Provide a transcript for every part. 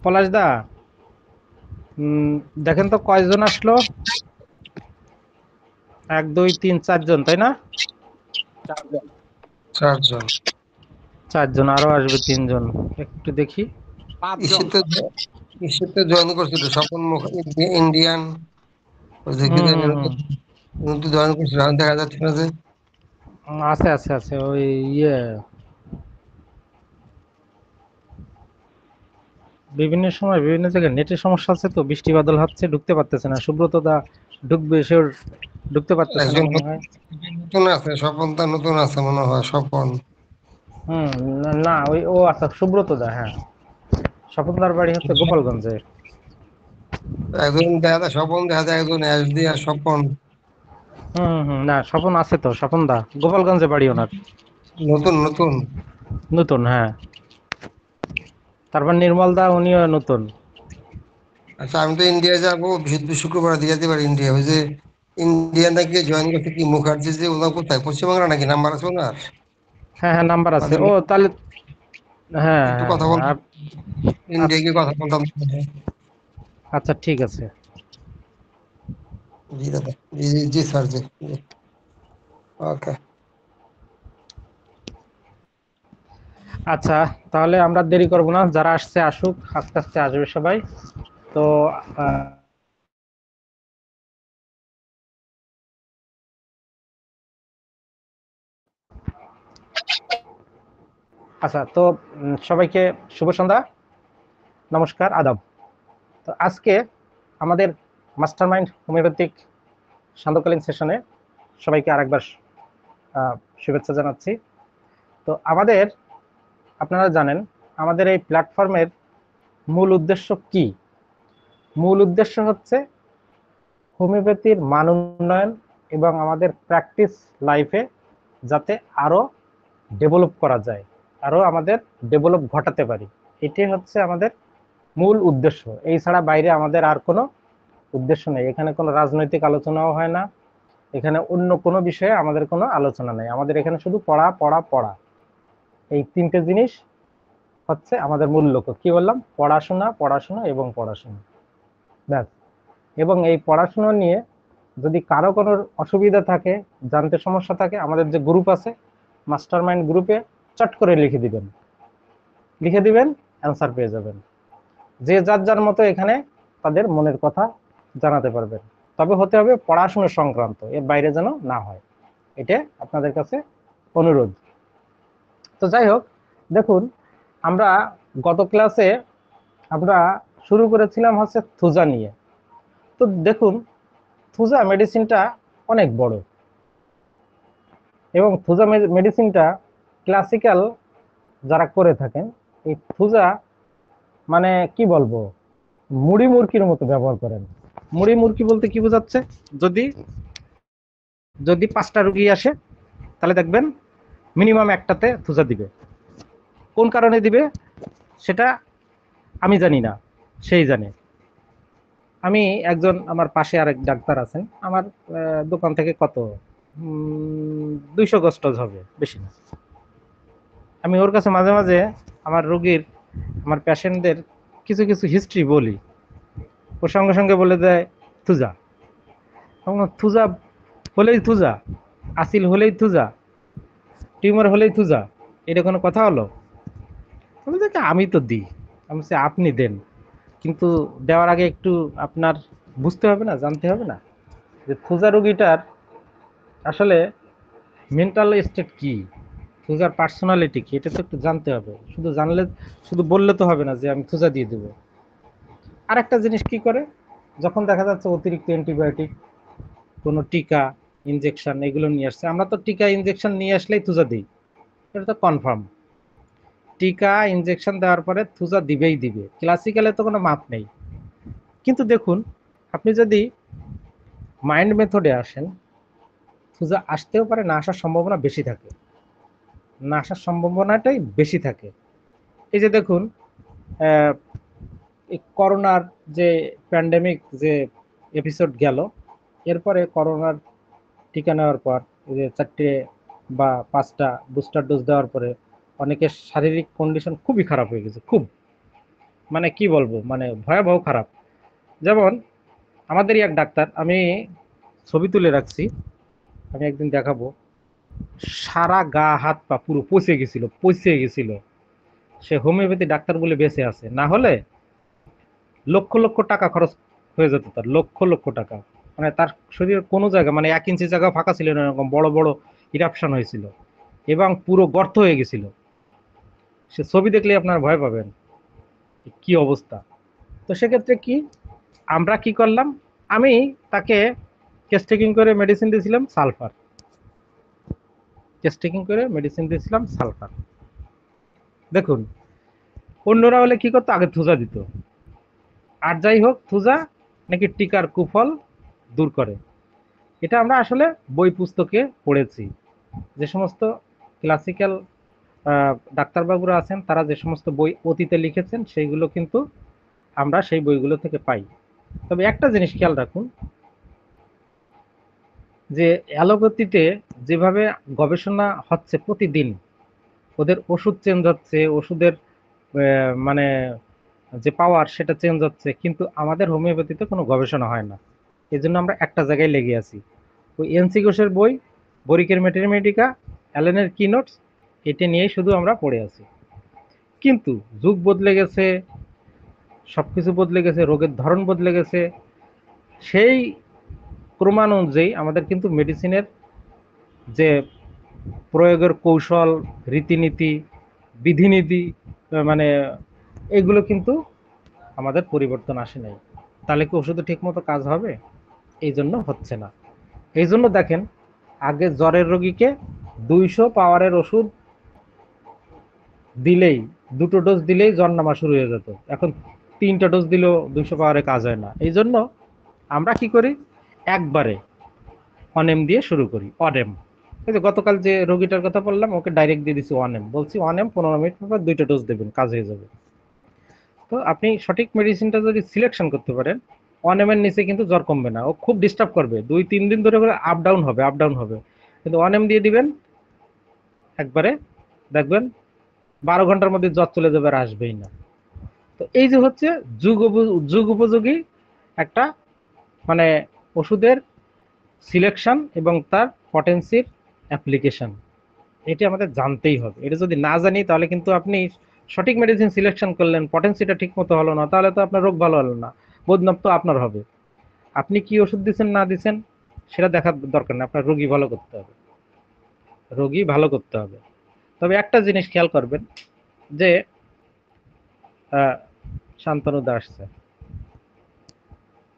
পলাশ দা, দেখেন তো কয়জন আসলো। 1 2 3 4 জন, তাই না? চারজন। 4 জন। 4 জন, আরো আসবে 3 জন। একটু দেখি। 5 জন। ইসেতে ইসেতে জয়েন করছিল স্বপন ইন্ডিয়ান। দেখি হুম যে হুম হুম। তো জয়েন করছিল, এখন দেখা যাচ্ছে না যে। আছে আছে আছে, ওই ইয়ে বিভিন্ন সময় বিভিন্ন জায়গায় নেটের সমস্যা আছে, তো বৃষ্টি বাদল হচ্ছে, ঢুকতে পারতেছে না। সুব্রত দা ঢুকবে, সে ঢুকতে পারতেছে না একজন মনে হয়। নতুন আছে, স্বপন তা নতুন আছে মনে হয়, স্বপন। হুম। না না, ওই ও আচ্ছা, সুব্রত দা, হ্যাঁ। স্বপনদার বাড়ি হচ্ছে গোপালগঞ্জে। একজন দেখা যায় স্বপন, দেখা যায় একজন এসডি আর স্বপন। হুম হুম হুম, না স্বপন আছে তো, স্বপন দা গোপালগঞ্জে বাড়ি ওনার। নতুন নতুন। নতুন, হ্যাঁ। তারপর নির্মল দা, উনিও নতুন। আচ্ছা, আমি তো ইন্ডিয়া যাবো শুক্রবার দিয়ে যেতে পারি ইন্ডিয়া। ওই যে ইন্ডিয়া নাকি জয়েন করছে কি মুখার্জি, যে ওনার কোথায়, পশ্চিমবাংলা নাকি, নাম্বার আছে ওনার? হ্যাঁ হ্যাঁ, নাম্বার আছে। তাদের ও তাহলে হ্যাঁ একটু হ্যাঁ কথা হ্যাঁ, বল, ইন্ডিয়া গিয়ে কথা বলতাম। আচ্ছা ঠিক আছে। জি দাদা, জি জি জি স্যার, জি জি। ওকে। আচ্ছা, তাহলে আমরা দেরি করব না, যারা আসছে আসুক, আস্তে আস্তে আসবে সবাই। তো আহ, আচ্ছা তো সবাইকে শুভ সন্ধ্যা, নমস্কার, আদাব। তো আজকে আমাদের মাস্টারমাইন্ড হোমিওপ্যাথিক সান্ধ্যকালীন সেশনে সবাইকে আরেকবার শুভেচ্ছা জানাচ্ছি। তো আমাদের, আপনারা জানেন আমাদের এই প্ল্যাটফর্মের মূল উদ্দেশ্য কি? মূল উদ্দেশ্য হচ্ছে হোমিওপ্যাথির মান উন্নয়ন এবং আমাদের প্র্যাকটিস লাইফে যাতে আরো ডেভেলপ করা যায়, আরো আমাদের ডেভেলপ ঘটাতে পারি। এটাই হচ্ছে আমাদের মূল উদ্দেশ্য। এই ছাড়া বাইরে আমাদের আর কোনো উদ্দেশ্য নেই। এখানে কোনো রাজনৈতিক আলোচনাও হয় না, এখানে অন্য কোনো বিষয়ে আমাদের কোনো আলোচনা নেই। আমাদের এখানে শুধু পড়া পড়া পড়া, এই তিনটে জিনিস হচ্ছে আমাদের মূল লক্ষ্য। কি বললাম? পড়াশোনা, পড়াশোনা এবং পড়াশোনা, ব্যাস। এবং এই পড়াশোনা নিয়ে যদি কারো কোনো অসুবিধা থাকে, জানতে সমস্যা থাকে, আমাদের যে গ্রুপ আছে মাস্টার মাইন্ড গ্রুপে চট করে লিখে দিবেন, অ্যান্সার পেয়ে যাবেন। যে যার যার মতো এখানে তাদের মনের কথা জানাতে পারবেন। তবে হতে হবে পড়াশোনা সংক্রান্ত, এর বাইরে যেন না হয়, এটা আপনাদের কাছে অনুরোধ। তো যাই হোক, দেখুন আমরা গত ক্লাসে আমরা শুরু করেছিলাম হচ্ছে থুজা নিয়ে। তো দেখুন, থুজা মেডিসিনটা অনেক বড়, এবং থুজা মেডিসিনটা ক্লাসিক্যাল যারা করে থাকেন, এই থুজা মানে কি বলবো, মুড়ি মুরকির মতো ব্যবহার করেন। মুড়ি মুরকি বলতে কি বোঝাচ্ছে? যদি যদি 5টা রুগী আসে, তাহলে দেখবেন মিনিমাম একটাতে থুজা দিবে। কোন কারণে দিবে সেটা আমি জানি না, সেই জানে। আমি একজন, আমার পাশে আরেক ডাক্তার আছেন, আমার দোকান থেকে কত 200 গজ হবে, বেশি না। আমি ওর কাছে মাঝে মাঝে আমার রোগীর, আমার পেশেন্টদের কিছু কিছু হিস্ট্রি বলি, ওর সঙ্গে সঙ্গে বলে দেয় থুজা। থুজা হলেই থুজা, আসিল হলেই থুজা, টিউমার হলেই থুজা, এটা কোনো কথা হলো? আমি তো দিই। আমি বলছি, আপনি দেন, কিন্তু দেওয়ার আগে একটু আপনার বুঝতে হবে না, জানতে হবে না যে থুজা রোগীটার আসলে মেন্টাল স্টেট কি, থুজার পার্সোনালিটি কি, এটা তো একটু জানতে হবে। শুধু জানলে, শুধু বললে তো হবে না যে আমি থুজা দিয়ে দেবো। আর একটা জিনিস কি করে, যখন দেখা যাচ্ছে অতিরিক্ত অ্যান্টিবায়োটিক, কোনো টিকা ইনজেকশন এগুলো নিয়ে আসছে, আমরা তো টিকা ইনজেকশন নিয়ে আসলেই থুজা দিই, এটা তো কনফার্ম। টিকা ইনজেকশন দেওয়ার পরে থুজা দিবেই দিবে, ক্লাসিক্যালে তো কোনো মাপ নেই। কিন্তু দেখুন, আপনি যদি মাইন্ড মেথডে আসেন, থুজা আসতেও পারে, না আসার সম্ভাবনা বেশি থাকে, না আসার সম্ভাবনাটাই বেশি থাকে। এই যে দেখুন, এই করোনার যে প্যান্ডেমিক যে এপিসোড গেল, এরপরে করোনার টিকা নেওয়ার পর, এই যে 4টে বা 5টা বুস্টার ডোজ দেওয়ার পরে অনেকের শারীরিক কন্ডিশন খুবই খারাপ হয়ে গেছে, খুব, মানে কি বলবো, মানে ভয়াবহ খারাপ। যেমন আমাদেরই এক ডাক্তার, আমি ছবি তুলে রাখছি, আমি একদিন দেখাবো। সারা গা হাত পা পুরো পচে গেছিল। সে হোমিওপ্যাথি ডাক্তার বলে বেঁচে আছে, না হলে লক্ষ লক্ষ টাকা খরচ হয়ে যেত তার, লক্ষ লক্ষ টাকা। মানে তার শরীরের কোনো জায়গা, মানে 1 ইঞ্চি জায়গা ফাঁকা ছিল না, এরকম বড় বড় ইরাপশন হয়েছিল এবং পুরো গর্ত হয়ে গেছিল। সে ছবি দেখলে আপনার ভয় পাবেন, কি অবস্থা। তো সেক্ষেত্রে কি আমরা কি করলাম, আমি তাকে কেস টেকিং করে মেডিসিন দিয়েছিলাম সালফার, দেখুন অন্যরা হলে কি করতো, আগে থুজা দিত। আর যাই হোক, থুজা নাকি টিকার কুফল দূর করে, এটা আমরা আসলে বই পুস্তকে পড়েছি। যে সমস্ত ক্লাসিক্যাল ডাক্তারবাবুরা আছেন, তারা যে সমস্ত বই অতীতে লিখেছেন সেইগুলো কিন্তু আমরা সেই বইগুলো থেকে পাই। তবে একটা জিনিস খেয়াল রাখুন, যে অ্যালোপ্যাথিতে যেভাবে গবেষণা হচ্ছে প্রতিদিন, ওদের ওষুধ চেঞ্জ হচ্ছে, ওষুধের মানে যে পাওয়ার সেটা চেঞ্জ হচ্ছে, কিন্তু আমাদের হোমিওপ্যাথিতে কোনো গবেষণা হয় না। এই জন্য আমরা একটা জায়গায় লেগে আছি। ওই এনসি ঘোষের বই, বরিকের ম্যাথমেটিকা, অ্যালেনের কি নোটস, এটা নিয়েই শুধু আমরা পড়ে আছি। কিন্তু যুগ বদলে গেছে, সবকিছু বদলে গেছে, রোগের ধরন বদলে গেছে, সেই ক্রমানুযায়ী আমাদের কিন্তু মেডিসিনের যে প্রয়োগের কৌশল, রীতিনীতি, বিধিনীতি, মানে এগুলো কিন্তু আমাদের পরিবর্তন আসে নাই। তাহলে কি ওষুধে ঠিক মতো কাজ হবে? এই জন্য হচ্ছে না। এই জন্য দেখেন, আগে জ্বরের রোগীকে 200 পাওয়ারের ওষুধ দিলেই, 2টো ডোজ দিলেই জ্বর নামা শুরু হয়ে যেত। এখন 3টা ডোজ দিলেও 200 পাওয়ারে কাজ হয় না। এই জন্য আমরা কি করি, একবারে অনেম দিয়ে শুরু করি, অনেম। এই যে গতকাল যে রোগীটার কথা বললাম, ওকে ডাইরেক্ট দিয়ে দিচ্ছি অনেম, বলছি অনেম 15 মিনিট পর 2টা ডোজ দেবেন, কাজ হয়ে যাবে। তো আপনি সঠিক মেডিসিনটা যদি সিলেকশন করতে পারেন, অনেমের নিচে কিন্তু জ্বর কমবে না, ও খুব ডিস্টার্ব করবে, 2-3 দিন ধরে করে আপ ডাউন হবে, আপ ডাউন হবে। কিন্তু অনেম দিয়ে দিবেন একবারে, দেখবেন 12 ঘন্টার মধ্যে জ্বর চলে যাবে, আর আসবেই না। তো এই যে হচ্ছে যুগ উপযোগী একটা, মানে ওষুধের সিলেকশন এবং তার পটেন্সির অ্যাপ্লিকেশন, এটি আমাদের জানতেই হবে। এটা যদি না জানি, তাহলে কিন্তু আপনি সঠিক মেডিসিন সিলেকশন করলেন, পটেন্সিটা ঠিক মতো হলো না, তাহলে তো আপনার রোগ ভালো হলো না, বদনাম তো আপনার হবে। আপনি কি ওষুধ দিচ্ছেন না দিচ্ছেন সেটা দেখার দরকার নেই, আপনার রোগী ভালো করতে হবে, রোগী ভালো করতে হবে। তবে একটা জিনিস খেয়াল করবেন, যে শান্তনু দাস স্যার,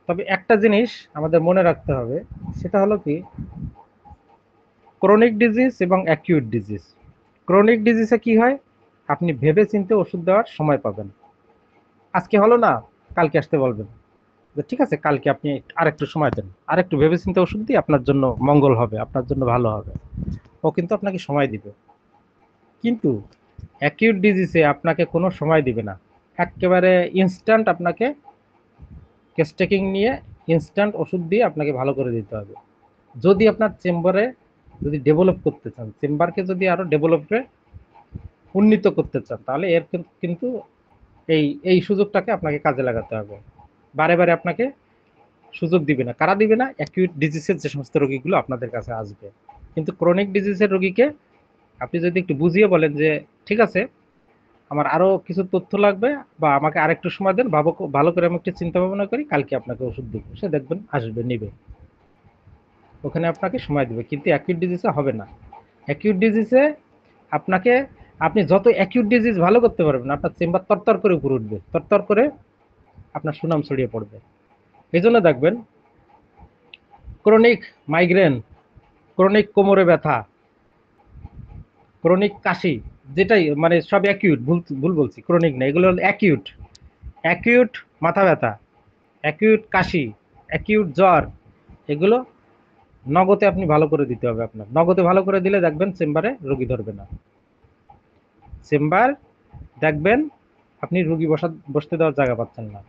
তবে একটা জিনিস আমাদের মনে রাখতে হবে, সেটা হলো কি, ক্রনিক ডিজিজ এবং অ্যাকিউট ডিজিজ। ক্রনিক ডিজিজে কি হয়, আপনি ভেবে চিন্তে ওষুধ দেওয়ার সময় পাবেন। আজকে হলো না, কালকে আসতে বলবেন, যে ঠিক আছে কালকে আপনি আরেকটু সময় দেন, আরেকটু ভেবে চিন্তে ওষুধ দিই, আপনার জন্য মঙ্গল হবে, আপনার জন্য ভালো হবে। ও কিন্তু আপনাকে সময় দিবে। কিন্তু অ্যাকিউট ডিজিজে আপনাকে কোনো সময় দিবে না, একেবারে ইনস্ট্যান্ট আপনাকে কেস টেকিং নিয়ে ইনস্ট্যান্ট ওষুধ দিয়ে আপনাকে ভালো করে দিতে হবে। যদি আপনার চেম্বারে যদি ডেভেলপ করতে চান, চেম্বারকে যদি আরো ডেভেলপে উন্নীত করতে চান, তাহলে এর কিন্তু এই এই সুযোগটাকে আপনাকে কাজে লাগাতে হবে। বারে বারে আপনাকে সুযোগ দিবে না, কারা দিবে না, অ্যাকিউট ডিজিজের যে সমস্ত রোগীগুলো আপনাদের কাছে আসবে। কিন্তু ক্রনিক ডিজিজের রোগীকে আপনি যদি একটু বুঝিয়ে বলেন যে ঠিক আছে, আমার আরো কিছু তথ্য লাগবে, বা আমাকে আরেকটু সময় দেন, ভালো করে আমি একটু চিন্তা ভাবনা করি, কালকে আপনাকে ওষুধ দিব, সে দেখবেন আসবে, নিবে, ওখানে আপনাকে সময় দিবে। কিন্তু অ্যাকিউট ডিজিজে হবে না। অ্যাকিউট ডিজিজে আপনাকে, আপনি যত অ্যাকিউট ডিজিজ ভালো করতে পারবেন, আপনার চেম্বার তরতর করে উপরে উঠবে, তরতর করে আপনার সুনাম ছড়িয়ে পড়বে। এই জন্য দেখবেন, ক্রনিক মাইগ্রেন, ক্রনিক কোমরে ব্যথা, ক্রনিক কাশি, যেটাই মানে সব অ্যাকিউট, ভুল ভুল বলছি, ক্রনিক না, এগুলো হলো অ্যাকিউট। অ্যাকিউট মাথা ব্যথা, অ্যাকিউট কাশি, অ্যাকিউট জ্বর, এগুলো নগদে আপনি ভালো করে দিতে হবে। আপনার নগদে ভালো করে দিলে দেখবেন চেম্বারে রোগী ধরবে না। চেম্বার দেখবেন আপনি রোগী বসতে দেওয়ার জায়গা পাচ্ছেন না।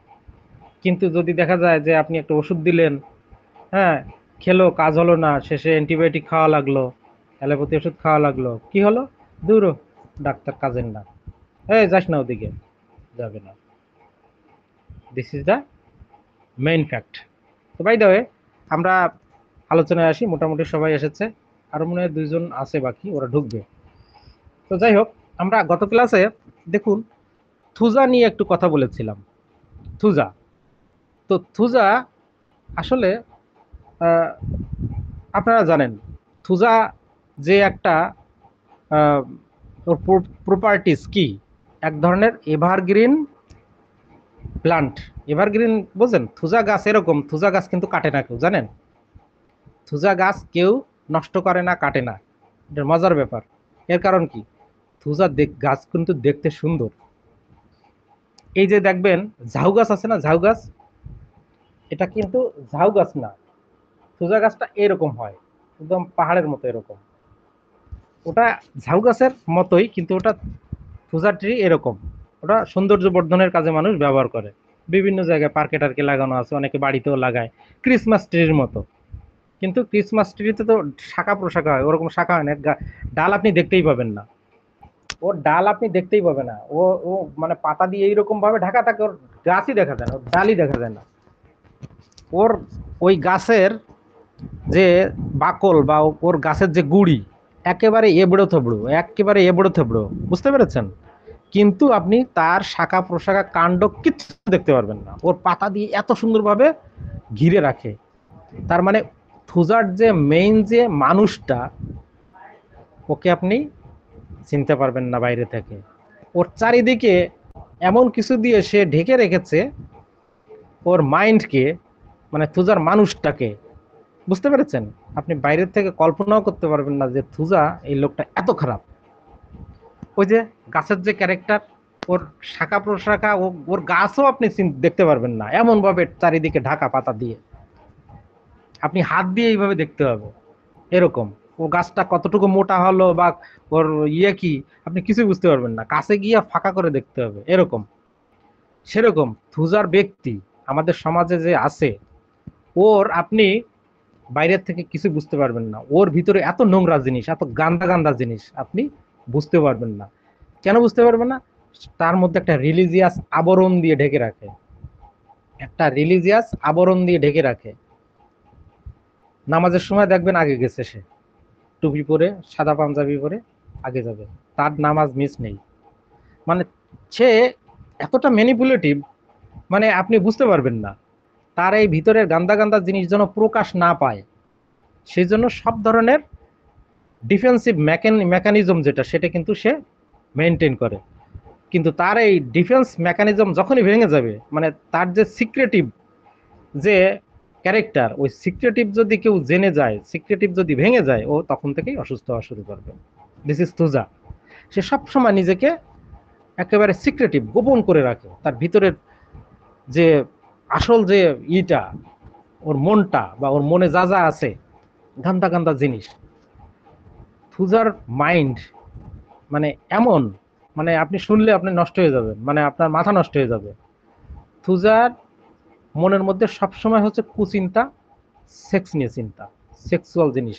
কিন্তু যদি দেখা যায় যে আপনি একটা ওষুধ দিলেন, হ্যাঁ, খেলো, কাজ হলো না, শেষে অ্যান্টিবায়োটিক খাওয়া লাগলো, অ্যালোপ্যাথি ওষুধ খাওয়া লাগলো, কি হলো, দূর ডাক্তার কাজের না, এই যাস না ওদিকে, যাবে না। This is the main fact. তো বাই দ্য ওয়ে, আমরা আলোচনায় আসি। মোটামুটি সবাই এসেছে, আরও মনে হয় 2 জন আছে বাকি, ওরা ঢুকবে। তো যাই হোক, আমরা গত ক্লাসে দেখুন থুজা নিয়ে একটু কথা বলেছিলাম। থুজা, তো থুজা আসলে আপনারা জানেন থুজা যে একটা ওর প্রপার্টিস কি, এক ধরনের এভারগ্রিন প্লান্ট। এভারগ্রিন বোঝেন? থুজা গাছ এরকম, থুজা গাছ কিন্তু কাটে না কেউ, জানেন? থুজা গাছ কেউ নষ্ট করে না, কাটে না। এটা মজার ব্যাপার। এর কারণ কি? থুজা গাছ কিন্তু দেখতে সুন্দর। এই যে দেখবেন ঝাউ গাছ আছে না, ঝাউ গাছ, এটা কিন্তু ঝাউ গাছ না, থুজা গাছটা এরকম হয়, একদম পাহাড়ের মতো এরকম। ওটা ঝাউ গাছের মতোই, কিন্তু ওটা থুজা ট্রি এরকম। ওটা সৌন্দর্য বর্ধনের কাজে মানুষ ব্যবহার করে, বিভিন্ন জায়গায় পার্কে টার্কে লাগানো আছে, অনেকে বাড়িতেও লাগায়, ক্রিসমাস ট্রির মতো। কিন্তু ক্রিসমাস ট্রিতে তো শাখা প্রশাখা হয়, ওরকম শাখা হয় না, ডাল আপনি দেখতেই পাবেন না, ওর ডাল আপনি দেখতেই পাবেন না। ও ও মানে পাতা দিয়ে এইরকম ভাবে ঢাকা থাকে, ওর গাছই দেখা যায় না, ওর ডালই দেখা যায় না। ওর ওই গাছের যে বাকল বা ওর গাছের যে গুড়ি একেবারে এবড়ো থেবড়ো, একেবারে এবড়ো থেবড়ো, বুঝতে পেরেছেন? কিন্তু আপনি তার শাখা প্রশাখা কাণ্ড কিচ্ছু দেখতে পারবেন না, ওর পাতা দিয়ে এত সুন্দরভাবে ঘিরে রাখে। তার মানে থুজার যে মেইন যে মানুষটা, ওকে আপনি চিনতে পারবেন না বাইরে থেকে। ওর চারিদিকে এমন কিছু দিয়ে সে ঢেকে রেখেছে ওর মাইন্ডকে, মানে থুজার মানুষটাকে, বুঝতে পেরেছেন? আপনি বাইরের থেকে কল্পনাও করতে পারবেন না যে থুজা এই লোকটা এত খারাপ। ওই যে গাছের যে ক্যারেক্টার, ওর শাখা প্রশাখা, ওর গাছও আপনি দেখতে পারবেন না, এমন ভাবে চারিদিকে ঢাকা পাতা দিয়ে, আপনি হাত দিয়ে এইভাবে দেখতে হবে এরকম। ও গাছটা কতটুকু মোটা হলো বা ওর ইয়ে কি, আপনি কিছু বুঝতে পারবেন না, কাছে গিয়ে ফাঁকা করে দেখতে হবে এরকম। সেরকম থুজার ব্যক্তি আমাদের সমাজে যে আছে, ওর আপনি বাইরের থেকে কিছু বুঝতে পারবেন না, ওর ভিতরে এত নোংরা জিনিস, এত গান্দা গান্দা জিনিস আপনি বুঝতে পারবেন না। কেন বুঝতে পারবেন না? তার মধ্যে একটা রিলিজিয়াস আবরণ দিয়ে ঢেকে রাখে, একটা রিলিজিয়াস আবরণ দিয়ে ঢেকে রাখে। নামাজের সময় দেখবেন আগে গেছে সে, টুপি পরে সাদা পাঞ্জাবি পরে আগে যাবে, তার নামাজ মিস নেই। মানে সে এতটা ম্যানিপুলেটিভ, মানে আপনি বুঝতে পারবেন না। তার এই ভিতরের গান্দা গান্দা জিনিস যেন প্রকাশ না পায়, সেই জন্য সব ধরনের ডিফেন্সিভ মেকানিজম যেটা, সেটা কিন্তু সে মেনটেন করে। কিন্তু তার এই ডিফেন্স মেকানিজম যখনই ভেঙে যাবে, মানে তার যে সিক্রেটিভ যে ক্যারেক্টার, ওই সিক্রেটিভ যদি কেউ জেনে যায়, সিক্রেটিভ যদি ভেঙে যায়, ও তখন থেকেই অসুস্থ হওয়া শুরু করবে। This is thuja. সে সবসময় নিজেকে একেবারে সিক্রেটিভ, গোপন করে রাখে, তার ভিতরের যে আসল যে ইটা, ওর মনটা বা ওর মনে যা যা আছে গান্দা গান্দা জিনিস। থুজার মাইন্ড মানে এমন, মানে আপনি শুনলে আপনি নষ্ট হয়ে যাবেন, মানে আপনার মাথা নষ্ট হয়ে যাবে। থুজার মনের মধ্যে সবসময় হচ্ছে কুচিন্তা, সেক্স নিয়ে চিন্তা, সেক্সুয়াল জিনিস,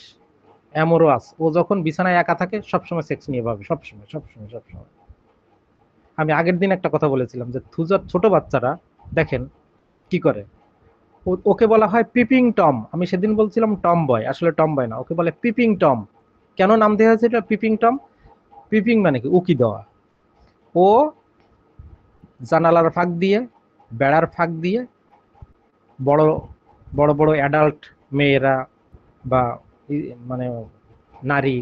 অ্যামোরাস। ও যখন বিছানায় একা থাকে সবসময় সেক্স নিয়ে ভাবে, সবসময় সবসময় সবসময়। আমি আগের দিন একটা কথা বলেছিলাম যে থুজার ছোট বাচ্চারা দেখেন কি করে, ওকে বলা হয় পিপিং টম। আমি সেদিন বলছিলাম টম বয়, আসলে টম বয় না, ওকে বলে পিপিং টম। কেন নাম দেওয়া হয়েছে এটা পিপিং টম? পিপিং মানে কি? উকি দেওয়া। ও জানালার ফাঁক দিয়ে, বেড়ার ফাঁক দিয়ে বড় বড় বড় অ্যাডাল্ট মেয়েরা বা মানে নারী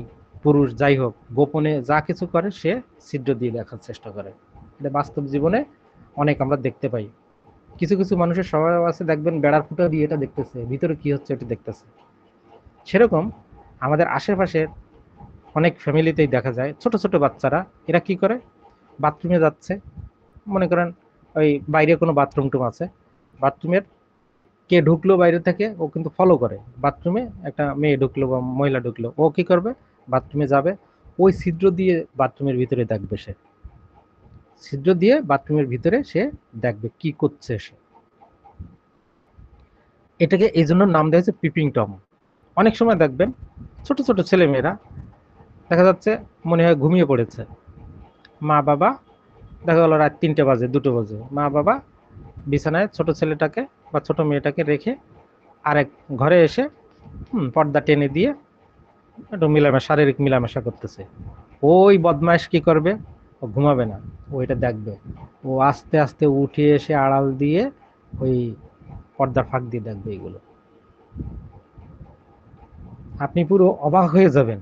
পুরুষ যাই হোক, গোপনে যা কিছু করে সে ছিদ্র দিয়ে দেখার চেষ্টা করে। এটা বাস্তব জীবনে অনেক আমরা দেখতে পাই। কিছু কিছু মানুষের স্বভাব আছে, দেখবেন বেড়ার ফুটা দিয়ে এটা দেখতেছে, ভিতরে কি হচ্ছে এটা দেখতেছে। সেরকম আমাদের আশেপাশের অনেক ফ্যামিলিতেই দেখা যায় ছোট ছোট বাচ্চারা, এরা কি করে, বাথরুমে যাচ্ছে, মনে করেন ওই বাইরে কোনো বাথরুম টুম আছে, বাথরুমের কে ঢুকলো বাইরে থেকে, ও কিন্তু ফলো করে। বাথরুমে একটা মেয়ে ঢুকলো বা মহিলা ঢুকলো, ও কি করবে, বাথরুমে যাবে, ওই ছিদ্র দিয়ে বাথরুমের ভিতরে দেখবে, সে ছিদ্র দিয়ে বাথরুমের ভিতরে সে দেখবে কি করছে সে। এটাকে এই জন্য নাম দেওয়া হয়েছে পিপিং টম। অনেক সময় দেখবেন ছোট ছোট ছেলে মেয়েরা দেখা যাচ্ছে মনে হয় ঘুমিয়ে পড়েছে, মা বাবা দেখা গেল রাত 3টে বাজে 2টো বাজে, মা বাবা বিছানায় ছোট ছেলেটাকে বা ছোট মেয়েটাকে রেখে আরেক ঘরে এসে পর্দা টেনে দিয়ে একটু শারীরিক মেলামেশা করতেছে। ওই বদমাইশ কি করবে, ও ঘুমাবে না, ও এটা দেখবে। ও আস্তে আস্তে উঠে এসে আড়াল দিয়ে ওই পর্দার ফাঁক দিয়ে দেখবে এগুলো। আপনি পুরো অবাক হয়ে যাবেন।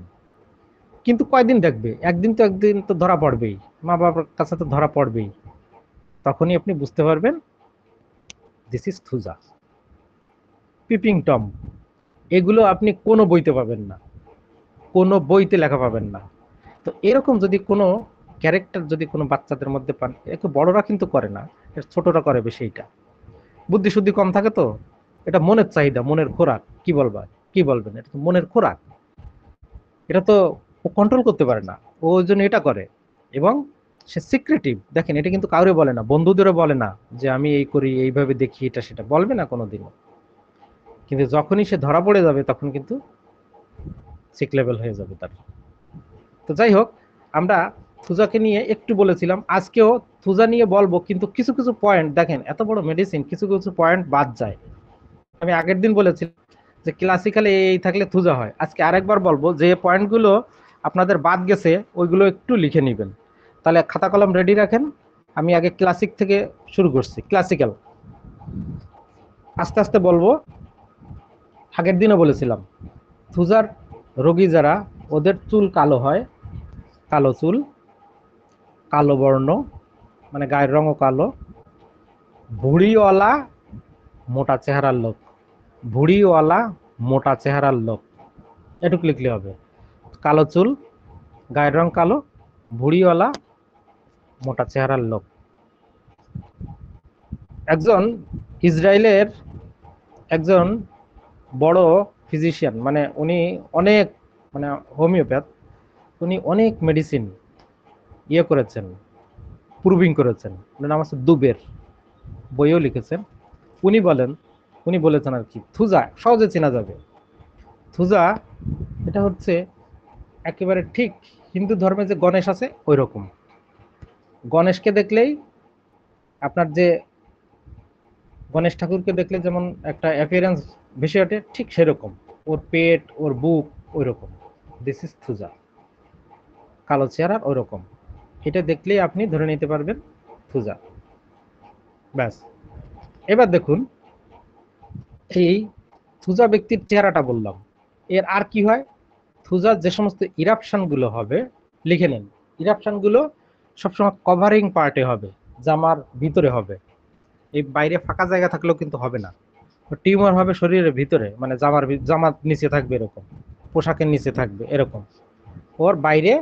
কিন্তু কয়দিন দেখবে, একদিন তো ধরা পড়বেই, মা বাবার কাছে তো ধরা পড়বেই। তখনই আপনি বুঝতে পারবেন this is Thuja, piping Tom. এগুলো আপনি কোনো বইতে পাবেন না, কোনো বইতে লেখা পাবেন না। তো এরকম যদি কোনো ক্যারেক্টার যদি কোনো বাচ্চাদের মধ্যে পান, একটু বড়রা কিন্তু করে না, ছোটরা করে বেশি। এটা বুদ্ধি শুদ্ধি কম থাকে তো, এটা মনের চাহিদা, মনের খোরাক, কি বলবা, কি বলবেন, এটা তো মনের খোরাক। এটা তো ও কন্ট্রোল করতে পারে না, ও ওই জন্য এটা করে। এবং সে সিক্রেটিভ, দেখেন এটা কিন্তু কাউরে বলে না, বন্ধুদেরও বলে না যে আমি এই করি, এইভাবে দেখি, এটা সেটা বলবে না কোনোদিনও। কিন্তু যখনই সে ধরা পড়ে যাবে তখন কিন্তু সিক লেভেল হয়ে যাবে তার। তো যাই হোক, আমরা থুজাকে নিয়ে একটু বলেছিলাম, আজকেও থুজা নিয়ে বলবো, কিন্তু কিছু কিছু পয়েন্ট দেখেন, এত বড় মেডিসিন কিছু কিছু পয়েন্ট বাদ যায়। আমি আগের দিন বলেছিলাম যে ক্লাসিক্যালে এই থাকলে থুজা হয়, আজকে আরেকবার বলবো যে পয়েন্টগুলো আপনাদের বাদ গেছে ওইগুলো একটু লিখে নেবেন। তাহলে খাতা কলম রেডি রাখেন। আমি আগে ক্লাসিক থেকে শুরু করছি, ক্লাসিক্যাল আস্তে আস্তে বলবো। আগের দিনও বলেছিলাম থুজার রোগী যারা, ওদের চুল কালো হয়, কালো চুল, কালো বর্ণ, মানে গায়ের রঙও কালো, ভুঁড়িওয়ালা মোটা চেহারার লোক, ভুঁড়িওয়ালা মোটা চেহারার লোক, এটুকু লিখলে হবে। কালো চুল, গায়ের রং কালো, ভুঁড়িওয়ালা মোটা চেহারার লোক। একজন ইসরায়েলের একজন বড় ফিজিশিয়ান, মানে উনি অনেক, মানে হোমিওপ্যাথ, উনি অনেক মেডিসিন করেছেন, প্রুভিং করেছেন। ওনার নাম আছে দুবের, বইও লিখেছেন। উনি বলেন, উনি বলেছেন আর কি, থুজা সহজে চেনা যাবে। থুজা এটা হচ্ছে একেবারে ঠিক হিন্দু ধর্মে যে গণেশ আছে ওই রকম। গণেশকে দেখলেই আপনার যে গণেশ ঠাকুরকে দেখলে যেমন একটা অ্যাপিয়ারেন্স ভেসে ওঠে, ঠিক সেরকম ওর পেট, ওর বুক ওই রকম। দিস ইজ থুজা, কালো চেহারা ওই রকম। এটা দেখলেই আপনি ধরে নিতে পারবেন থুজা। ব্যাস। এবার দেখুন, এই থুজা ব্যক্তির চেহারাটা বললাম, এর আর কি হয়, থুজার যে সমস্ত ইরাপশনগুলো হবে লিখে নেন। ইরাপশনগুলো সবসময় কভারিং পার্টে হবে, জামার ভিতরে হবে। এই বাইরে ফাঁকা জায়গা থাকলেও কিন্তু হবে না। টিউমার হবে শরীরের ভিতরে, মানে জামার নিচে থাকবে এরকম, পোশাকের নিচে থাকবে এরকম। ওর বাইরে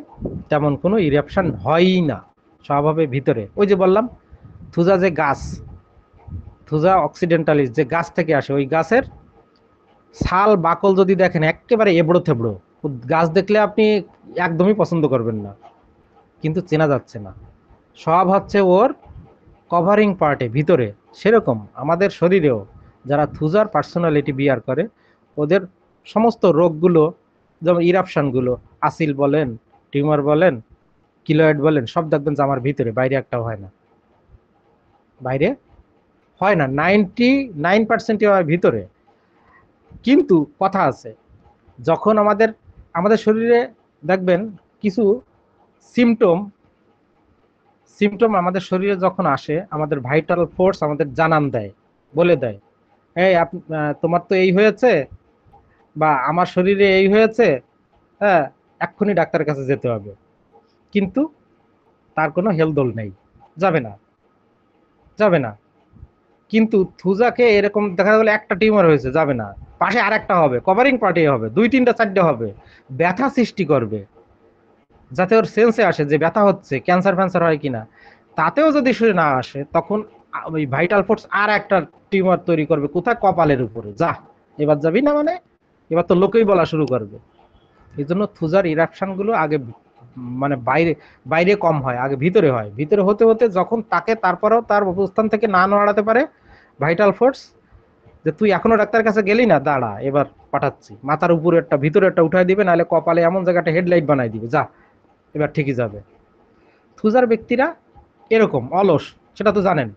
তেমন কোনো ইরাপশন হয়ই না, সব হবে ভিতরে। ওই যে বললাম থুজা যে গাছ, থুজা অক্সিডেন্টালিস যে গাছ থেকে আসে, ওই গাছের ছাল বাকল যদি দেখেন একেবারে এবড়ো থেবড়ো, গাছ দেখলে আপনি একদমই পছন্দ করবেন না, কিন্তু চেনা যাচ্ছে না। সব হচ্ছে ওর কভারিং পার্টে ভিতরে। সেরকম আমাদের শরীরেও যারা থুজার পার্সোনালিটি বিয়ার করে, ওদের সমস্ত রোগগুলো, যেমন ইরাপশনগুলো, আসিল বলেন, টিউমার বলেন, কিলয়েড বলেন, সব দেখবেন জামার ভিতরে, বাইরে একটাও হয় না। বাইরে হয় না, 99% হয় ভিতরে। কিন্তু কথা আছে, যখন আমাদের আমাদের শরীরে দেখবেন কিছু সিমটম সিমটম আমাদের শরীরে যখন আসে, আমাদের ভাইটাল ফোর্স আমাদের জানান দেয়, বলে দেয়, এই তোমার তো এই হয়েছে, বা আমার শরীরে এই হয়েছে, হ্যাঁ, এক্ষুনি ডাক্তারের কাছে যেতে হবে। কিন্তু তার কোনো হেলদোল নেই, যাবে না, যাবে না। কিন্তু থুজাকে এরকম দেখা গেলো একটা টিউমার হয়েছে, যাবে না, পাশে আর একটা হবে, কভারিং পার্টি হবে, 2, 3, 4 হবে, ব্যথা সৃষ্টি করবে, যাতে ওর সেন্সে আসে যে ব্যথা হচ্ছে, ক্যান্সার ফ্যান্সার হয় কিনা। তাতেও যদি শুনে না আসে, তখন ওই ভাইটাল ফোর্স আর একটা টিউমার তৈরি করবে, কোথায়, কপালের উপরে। যা, এবার যাবি না, মানে এবার তো লোকেই বলা শুরু করবে। এই জন্য থুজার ইরাপশন গুলো আগে মানে বাইরে বাইরে কম হয়, আগে ভিতরে হয়। ভিতরে হতে হতে যখন তাকে তারপরেও তার অবস্থান থেকে না নড়াতে পারে ভাইটাল ফোর্স, যে তুই এখনো ডাক্তারের কাছে গেলি না, দাঁড়া, এবার পাঠাচ্ছি, মাথার উপরে একটা ভিতরে একটা উঠাই দিবে, নাহলে কপালে এমন জায়গাটা হেডলাইট বানাই দিবে, যা, এবার ঠিকই যাবে। থুজার ব্যক্তিরা এরকম অলস, সেটা তো জানেন।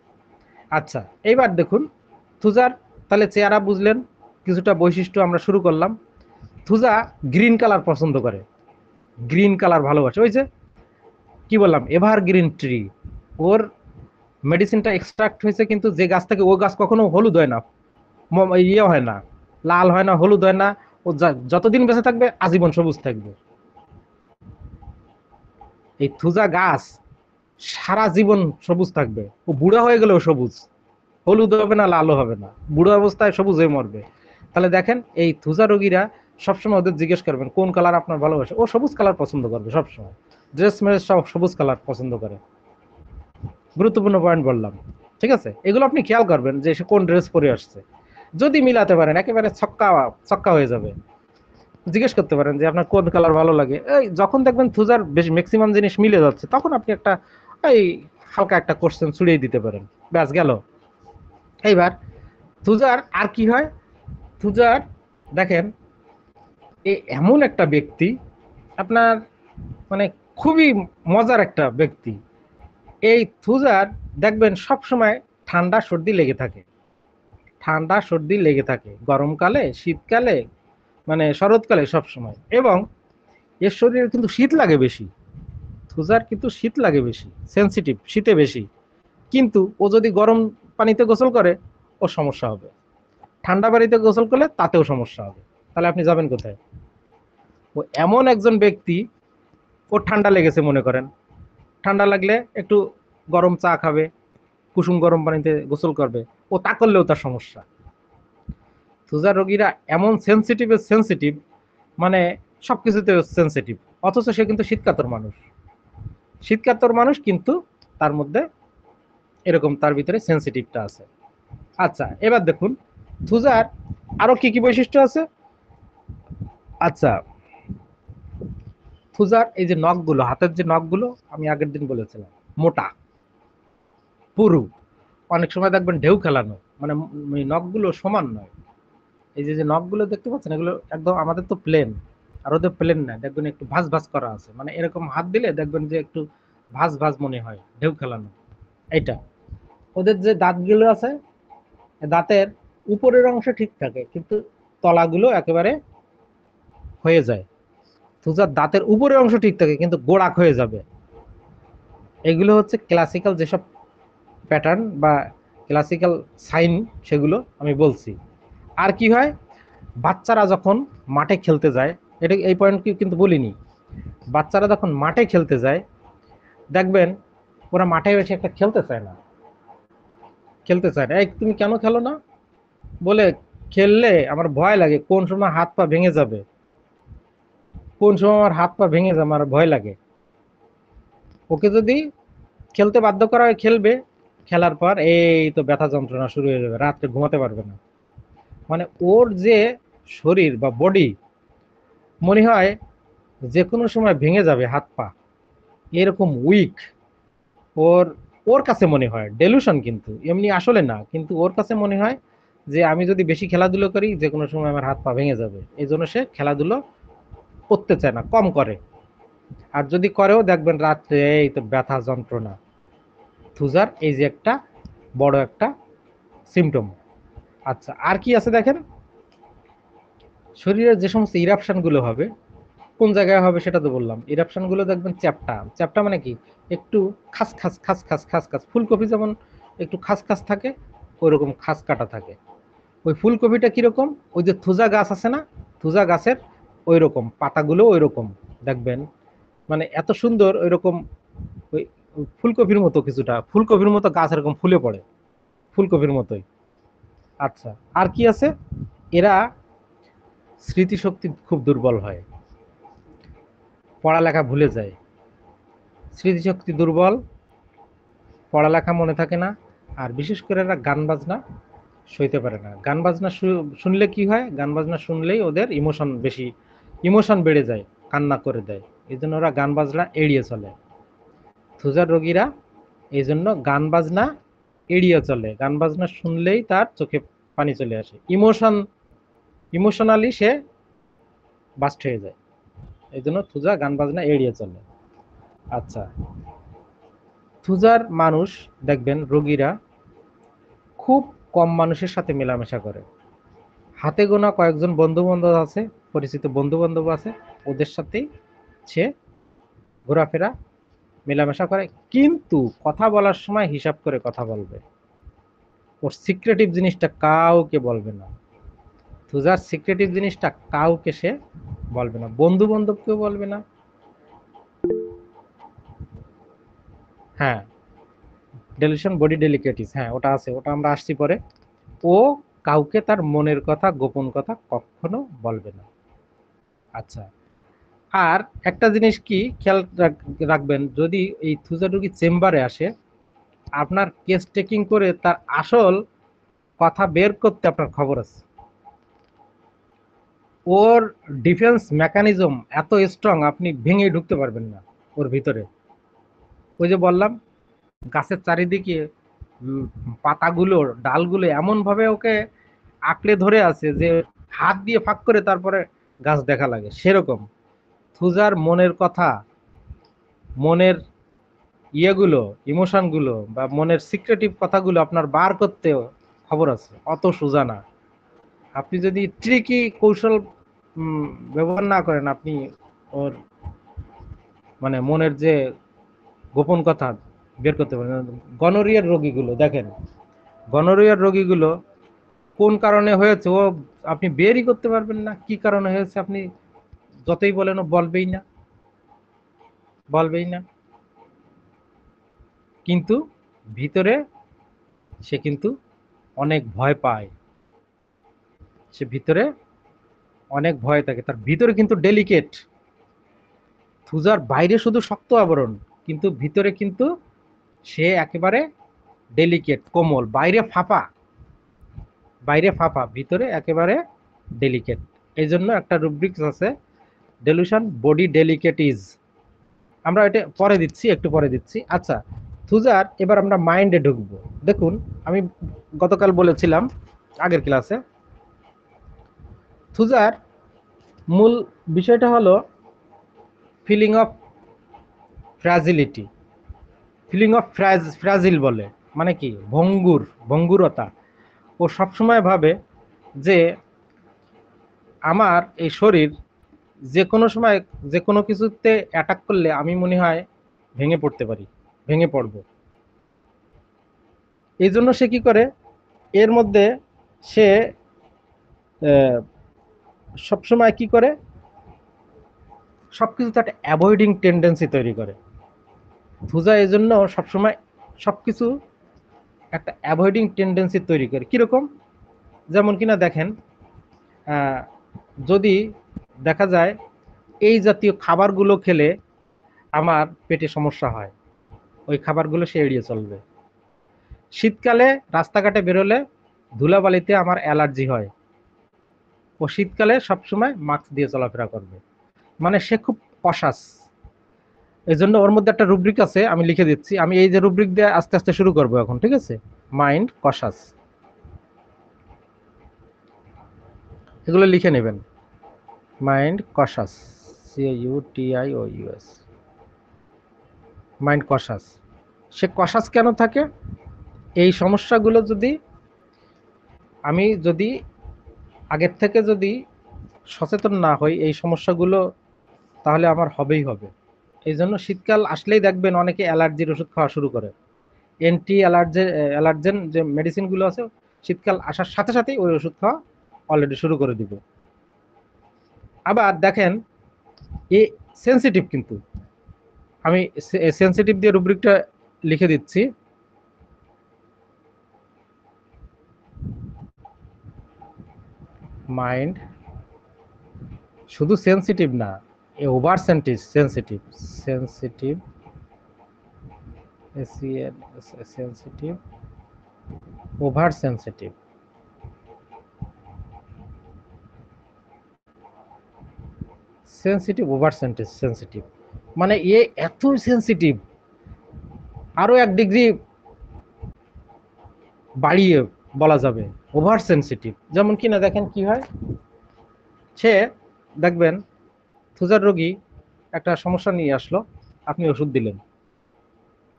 আচ্ছা, এইবার দেখুন থুজার তাহলে চেহারা বুঝলেন, কিছুটা বৈশিষ্ট্য আমরা শুরু করলাম। থুজা গ্রিন কালার পছন্দ করে, গ্রিন কালার ভালোবাসে। ওই যে কি বললাম, এভার গ্রিন ট্রি, ওর মেডিসিনটা এক্সট্রাক্ট হয়েছে কিন্তু যে গাছ থেকে, ও গাছ কখনো হলুদ হয় না, ইয়ে হয় না, লাল হয় না, হলুদ হয় না। ও যতদিন বেঁচে থাকবে আজীবন সবুজ থাকবে। এই থুজা গাছ সারা জীবন সবুজ থাকবে, ও বুড়া হয়ে গেলেও সবুজ, হলুদ হবে না, লালও হবে না, বুড়ো অবস্থায় সবুজ হয়ে মরবে। তাহলে দেখেন এই থুজা রোগীরা সবসময় ওদের জিজ্ঞেস করবেন কোন কালার আপনার ভালোবাসে, ও সবুজ কালার পছন্দ করবে সবসময়, ড্রেস মেরেস সব সবুজ কালার পছন্দ করে। গুরুত্বপূর্ণ পয়েন্ট বললাম, ঠিক আছে? এগুলো আপনি খেয়াল করবেন যে সে কোন ড্রেস পরে আসছে। যদি মিলাতে পারেন একেবারে ছক্কা ছক্কা হয়ে যাবে। জিজ্ঞেস করতে পারেন যে আপনার কোন কালার ভালো লাগে। এই যখন দেখবেন থুজার বেশ ম্যাক্সিমাম জিনিস মিলে যাচ্ছে, তখন আপনি একটা এই হালকা একটা কোশ্চেন ছুড়িয়ে দিতে পারেন, ব্যাস গেল। এইবার থুজার আর কি হয়, থুজার দেখেন এমন একটা ব্যক্তি, আপনার মানে খুবই মজার একটা ব্যক্তি। এই থুজার দেখবেন সব সময় ঠান্ডা সর্দি লেগে থাকে, ঠান্ডা সর্দি লেগে থাকে গরমকালে, শীতকালে, মানে শরৎকালে সব সময়। এবং এর শরীরে কিন্তু শীত লাগে বেশি, থুজার কিন্তু শীত লাগে বেশি, সেনসিটিভ শীতে বেশি। কিন্তু ও যদি গরম পানিতে গোসল করে ওর সমস্যা হবে, ঠান্ডা পানিতে গোসল করলে তাতেও সমস্যা হবে। তাহলে আপনি যাবেন কোথায়? ও এমন একজন ব্যক্তি, ওর ঠান্ডা লেগেছে মনে করেন, ঠান্ডা লাগলে একটু গরম চা খাবে, কুসুম গরম পানিতে গোসল করবে, ও তা করলেও তার সমস্যা। থুজার রোগীরা এমন সেন্সিটিভ, মানে সবকিছুতে সেন্সিটিভ, অথচ সে কিন্তু শীতকাতর মানুষ, শীতকাতর মানুষ কিন্তু তার মধ্যে এরকম তার ভিতরে সেন্সিটিভটা আছে। আচ্ছা, এবার দেখুন থুজার আরো কি কি বৈশিষ্ট্য আছে। আচ্ছা, থুজার এই যে নখগুলো, হাতের যে নখগুলো আমি আগের দিন বলেছিলাম, মোটা পুরু, অনেক সময় দেখবেন ঢেউ খেলানো, মানে নখগুলো সমান নয়। এই যে যে নখগুলো দেখতে পাচ্ছেন, এগুলো একদম আমাদের তো প্লেন, আর ওদের প্লেন না, দেখবেন একটু ভাঁজ ভাঁজ করা আছে, মানে এরকম হাত দিলে দেখবেন যে একটু ভাঁজ ভাঁজ মনে হয়, ঢেউ খেলানো। এইটা ওদের যে দাঁতগুলো আছে, দাঁতের উপরের অংশ ঠিক থাকে কিন্তু তলাগুলো একেবারে হয়ে যায়। থুজার দাঁতের উপরের অংশ ঠিক থাকে কিন্তু গোড়াক হয়ে যাবে। এগুলো হচ্ছে ক্লাসিক্যাল যেসব প্যাটার্ন বা ক্লাসিক্যাল সাইন, সেগুলো আমি বলছি। আর কি হয়, বাচ্চারা যখন মাঠে খেলতে যায়, এটা এই পয়েন্ট কিন্তু বলিনি, বাচ্চারা যখন মাঠে খেলতে যায় দেখবেন ওরা মাঠে এসে একটা খেলতে চায় না, খেলতে চায় না। এই তুমি কেন খেলো না? বলে খেললে আমার ভয় লাগে, কোন সময় হাত পা ভেঙে যাবে, কোন সময় আমার হাত পা ভেঙে যাবে, আমার ভয় লাগে। ওকে যদি খেলতে বাধ্য করা হয় খেলবে, খেলার পর এই তো ব্যথা যন্ত্রণা শুরু হয়ে যাবে, রাত্রে ঘুমাতে পারবে না। মানে ওর যে শরীর বা বডি মনে হয় যে কোনো সময় ভেঙে যাবে হাত পা, এরকম উইক ওর, ওর কাছে মনে হয়, ডেলুশন কিন্তু এমনি আসলে না, কিন্তু ওর কাছে মনে হয় যে আমি যদি বেশি খেলাধুলো করি যে কোনো সময় আমার হাত পা ভেঙে যাবে, এই জন্য সে খেলাধুলো করতে চায় না, কম করে। আর যদি করেও দেখবেন রাত্রে এই তো ব্যথা যন্ত্রণা। থুজার এই যে একটা বড় একটা সিমটম। আচ্ছা, আর কি আছে দেখেন, শরীরের যে সমস্ত ইরাপশন গুলো হবে, কোন জায়গায় হবে সেটা তো বললাম, ইরাপশন গুলো দেখবেন চ্যাপটা, চ্যাপটা মানে কি, একটু খাস খাস খাস খাস খাস খাস, ফুলকপি যেমন একটু খাস খাস থাকে, ওইরকম খাস কাটা থাকে। ওই ফুলকপিটা কিরকম, ওই যে থুজা গাছ আছে না, থুজা গাছের ওই রকম পাতাগুলো ওই রকম দেখবেন, মানে এত সুন্দর ওই রকম, ওই ফুলকপির মতো, কিছুটা ফুলকপির মতো গাছ এরকম ফুলে পড়ে, ফুলকপির মতোই। আচ্ছা, আর কি আছে, এরা স্মৃতিশক্তি খুব দুর্বল হয়, পড়ালেখা ভুলে যায়, স্মৃতিশক্তি দুর্বল, পড়ালেখা মনে থাকে না। আর বিশেষ করে এরা গান বাজনা সইতে পারে না, গান বাজনা শুনলে কি হয়, গান বাজনা শুনলেই ওদের ইমোশন বেশি, ইমোশন বেড়ে যায়, কান্না করে দেয়, এই জন্য ওরা গান বাজনা এড়িয়ে চলে। থুজার রোগীরা এই জন্য গান বাজনা এড়িয়ে চলে, গান বাজনা শুনলেই তার চোখে পানি চলে আসে, ইমোশনালি সে বাস্ট হয়ে যায়, এই জন্য থুজা গান বাজনা এড়িয়ে চলে। আচ্ছা, থুজার মানুষ দেখবেন রোগীরা খুব কম মানুষের সাথে মেলামেশা করে। হাতে গোনা কয়েকজন বন্ধু বান্ধব আছে, পরিচিত বন্ধু বান্ধব আছে, ওদের সাথেই সে ঘোরাফেরা মেলামেশা করে, কিন্তু কথা বলার সময় হিসাব করে কথা বলবে। ওর সিক্রেটিভ জিনিসটা কাউকে বলবে না। তুজার সিক্রেটিভ জিনিসটা কাউকে সে বলবে না, বন্ধু বান্ধবকেও বলবে না। হ্যাঁ, ডেলিশন বডি ডেলিকেটিস, হ্যাঁ ওটা আছে, ওটা আমরা আসছি পরে। ও কাউকে তার মনের কথা, গোপন কথা কখনো বলবে না। আচ্ছা, আর একটা জিনিস কি খেয়াল রাখবেন, যদি এই থুজা রোগী চেম্বারে আসে, আপনার কেস টেকিং করে তার আসল কথা বের করতে আপনার খবর আছে। ওর ডিফেন্স মেকানিজম এত স্ট্রং, আপনি ভেঙে ঢুকতে পারবেন না ওর ভিতরে। ওই যে বললাম, গাছের চারিদিকে পাতাগুলো, ডালগুলো এমন ভাবে ওকে আঁকড়ে ধরে আছে যে হাত দিয়ে ফাঁক করে তারপরে গাছ দেখা লাগে, সেরকম থুজার মনের কথা, মনের ইয়েগুলো, ইমোশনগুলো বা মনের সিক্রেটিভ কথাগুলো আপনার বার করতে খবর আছে, অত সোজা না। আপনি যদি ট্রিকি কৌশল ব্যবহার না করেন, আপনি ওর মানে মনের যে গোপন কথা বের করতে পারেন। গনোরিয়ার রোগীগুলো দেখেন, গনোরিয়ার রোগীগুলো কোন কারণে হয়েছে ও আপনি বেরই করতে পারবেন না, কি কারণে হয়েছে আপনি যতই বলেন ও বলবেই না, বলবেই না। কিন্তু ভিতরে সে কিন্তু অনেক ভয় পায়, সে ভিতরে অনেক ভয় থাকে, তার ভিতরে কিন্তু ডেলিকেট। থুজার বাইরে শুধু শক্ত আবরণ, কিন্তু ভিতরে কিন্তু সে একেবারে ডেলিকেট, কোমল। বাইরে ফাঁপা, বাইরে ফাঁপা, ভিতরে একেবারে ডেলিকেট। এই জন্য একটা রুব্রিক্স আছে, ডেলুশন বডি ডেলিকেটিস। আমরা এটা পরে দিচ্ছি, একটু পরে দিচ্ছি। আচ্ছা, থুজার এবার আমরা মাইন্ডে ঢুকবো। দেখুন, আমি গতকাল বলেছিলাম আগের ক্লাসে, থুজার মূল বিষয়টা হলো feeling of fragility. Feeling of fragile বলে মানে কি, ভঙ্গুর, ভঙ্গুরতা। ও সবসময় ভাবে যে আমার এই শরীর যে কোনো সময় যে কোনো কিছুতে অ্যাটাক করলে আমি মনে হয় ভেঙে পড়তে পারি, ভেঙে পড়বো। এই জন্য সে কি করে, এর মধ্যে সে সবসময় কি করে, সবকিছুতে একটা অ্যাভয়েডিং টেন্ডেন্সি তৈরি করে। থুজা এই জন্য সবসময় সবকিছু একটা অ্যাভয়েডিং টেন্ডেন্সি তৈরি করে। কিরকম, যেমন কিনা দেখেন, যদি দেখা যায় এই জাতীয় খাবারগুলো খেলে আমার পেটে সমস্যা হয়, ওই খাবারগুলো সে এড়িয়ে চলবে। শীতকালে রাস্তাঘাটে বেরোলে ধুলাবালিতে আমার অ্যালার্জি হয়, ও শীতকালে সবসময় মাস্ক দিয়ে চলাফেরা করবে। মানে সে খুব কশাস। এই জন্য ওর মধ্যে একটা রুব্রিক আছে, আমি লিখে দিচ্ছি। আমি এই যে রুব্রিক দিয়ে আস্তে আস্তে শুরু করবো এখন, ঠিক আছে? মাইন্ড কশাস, এগুলো লিখে নেবেন। Mind cautious, CAUTIOUS, mind cautious. সে কশাস কেন থাকে? এই সমস্যাগুলো যদি আমি আগের থেকে সচেতন না হই, এই সমস্যাগুলো তাহলে আমার হবেই হবে। এই জন্য শীতকাল আসলেই দেখবেন অনেকে অ্যালার্জির ওষুধ খাওয়া শুরু করে। অ্যালার্জেন যে মেডিসিনগুলো আছে, শীতকাল আসার সাথে সাথেই ওই ওষুধ খাওয়া অলরেডি শুরু করে দিব। আবার দেখেন, এ সেন্সিটিভ, কিন্তু আমি সেন্সিটিভ দিয়ে রুব্রিকটা লিখে দিচ্ছি। মাইন্ড শুধু সেন্সিটিভ না, over sensitive, sensitive, sensitive, over sensitive. Sensitive, over sensitive মানে এ এত সেন্সিটিভ, আরো এক ডিগ্রি বাড়িয়ে বলা যাবে ওভার সেন্সিটিভ। যেমন কিনা দেখেন কি হয়, সে দেখবেন থুজার রোগী একটা সমস্যা নিয়ে আসলো, আপনি ওষুধ দিলেন,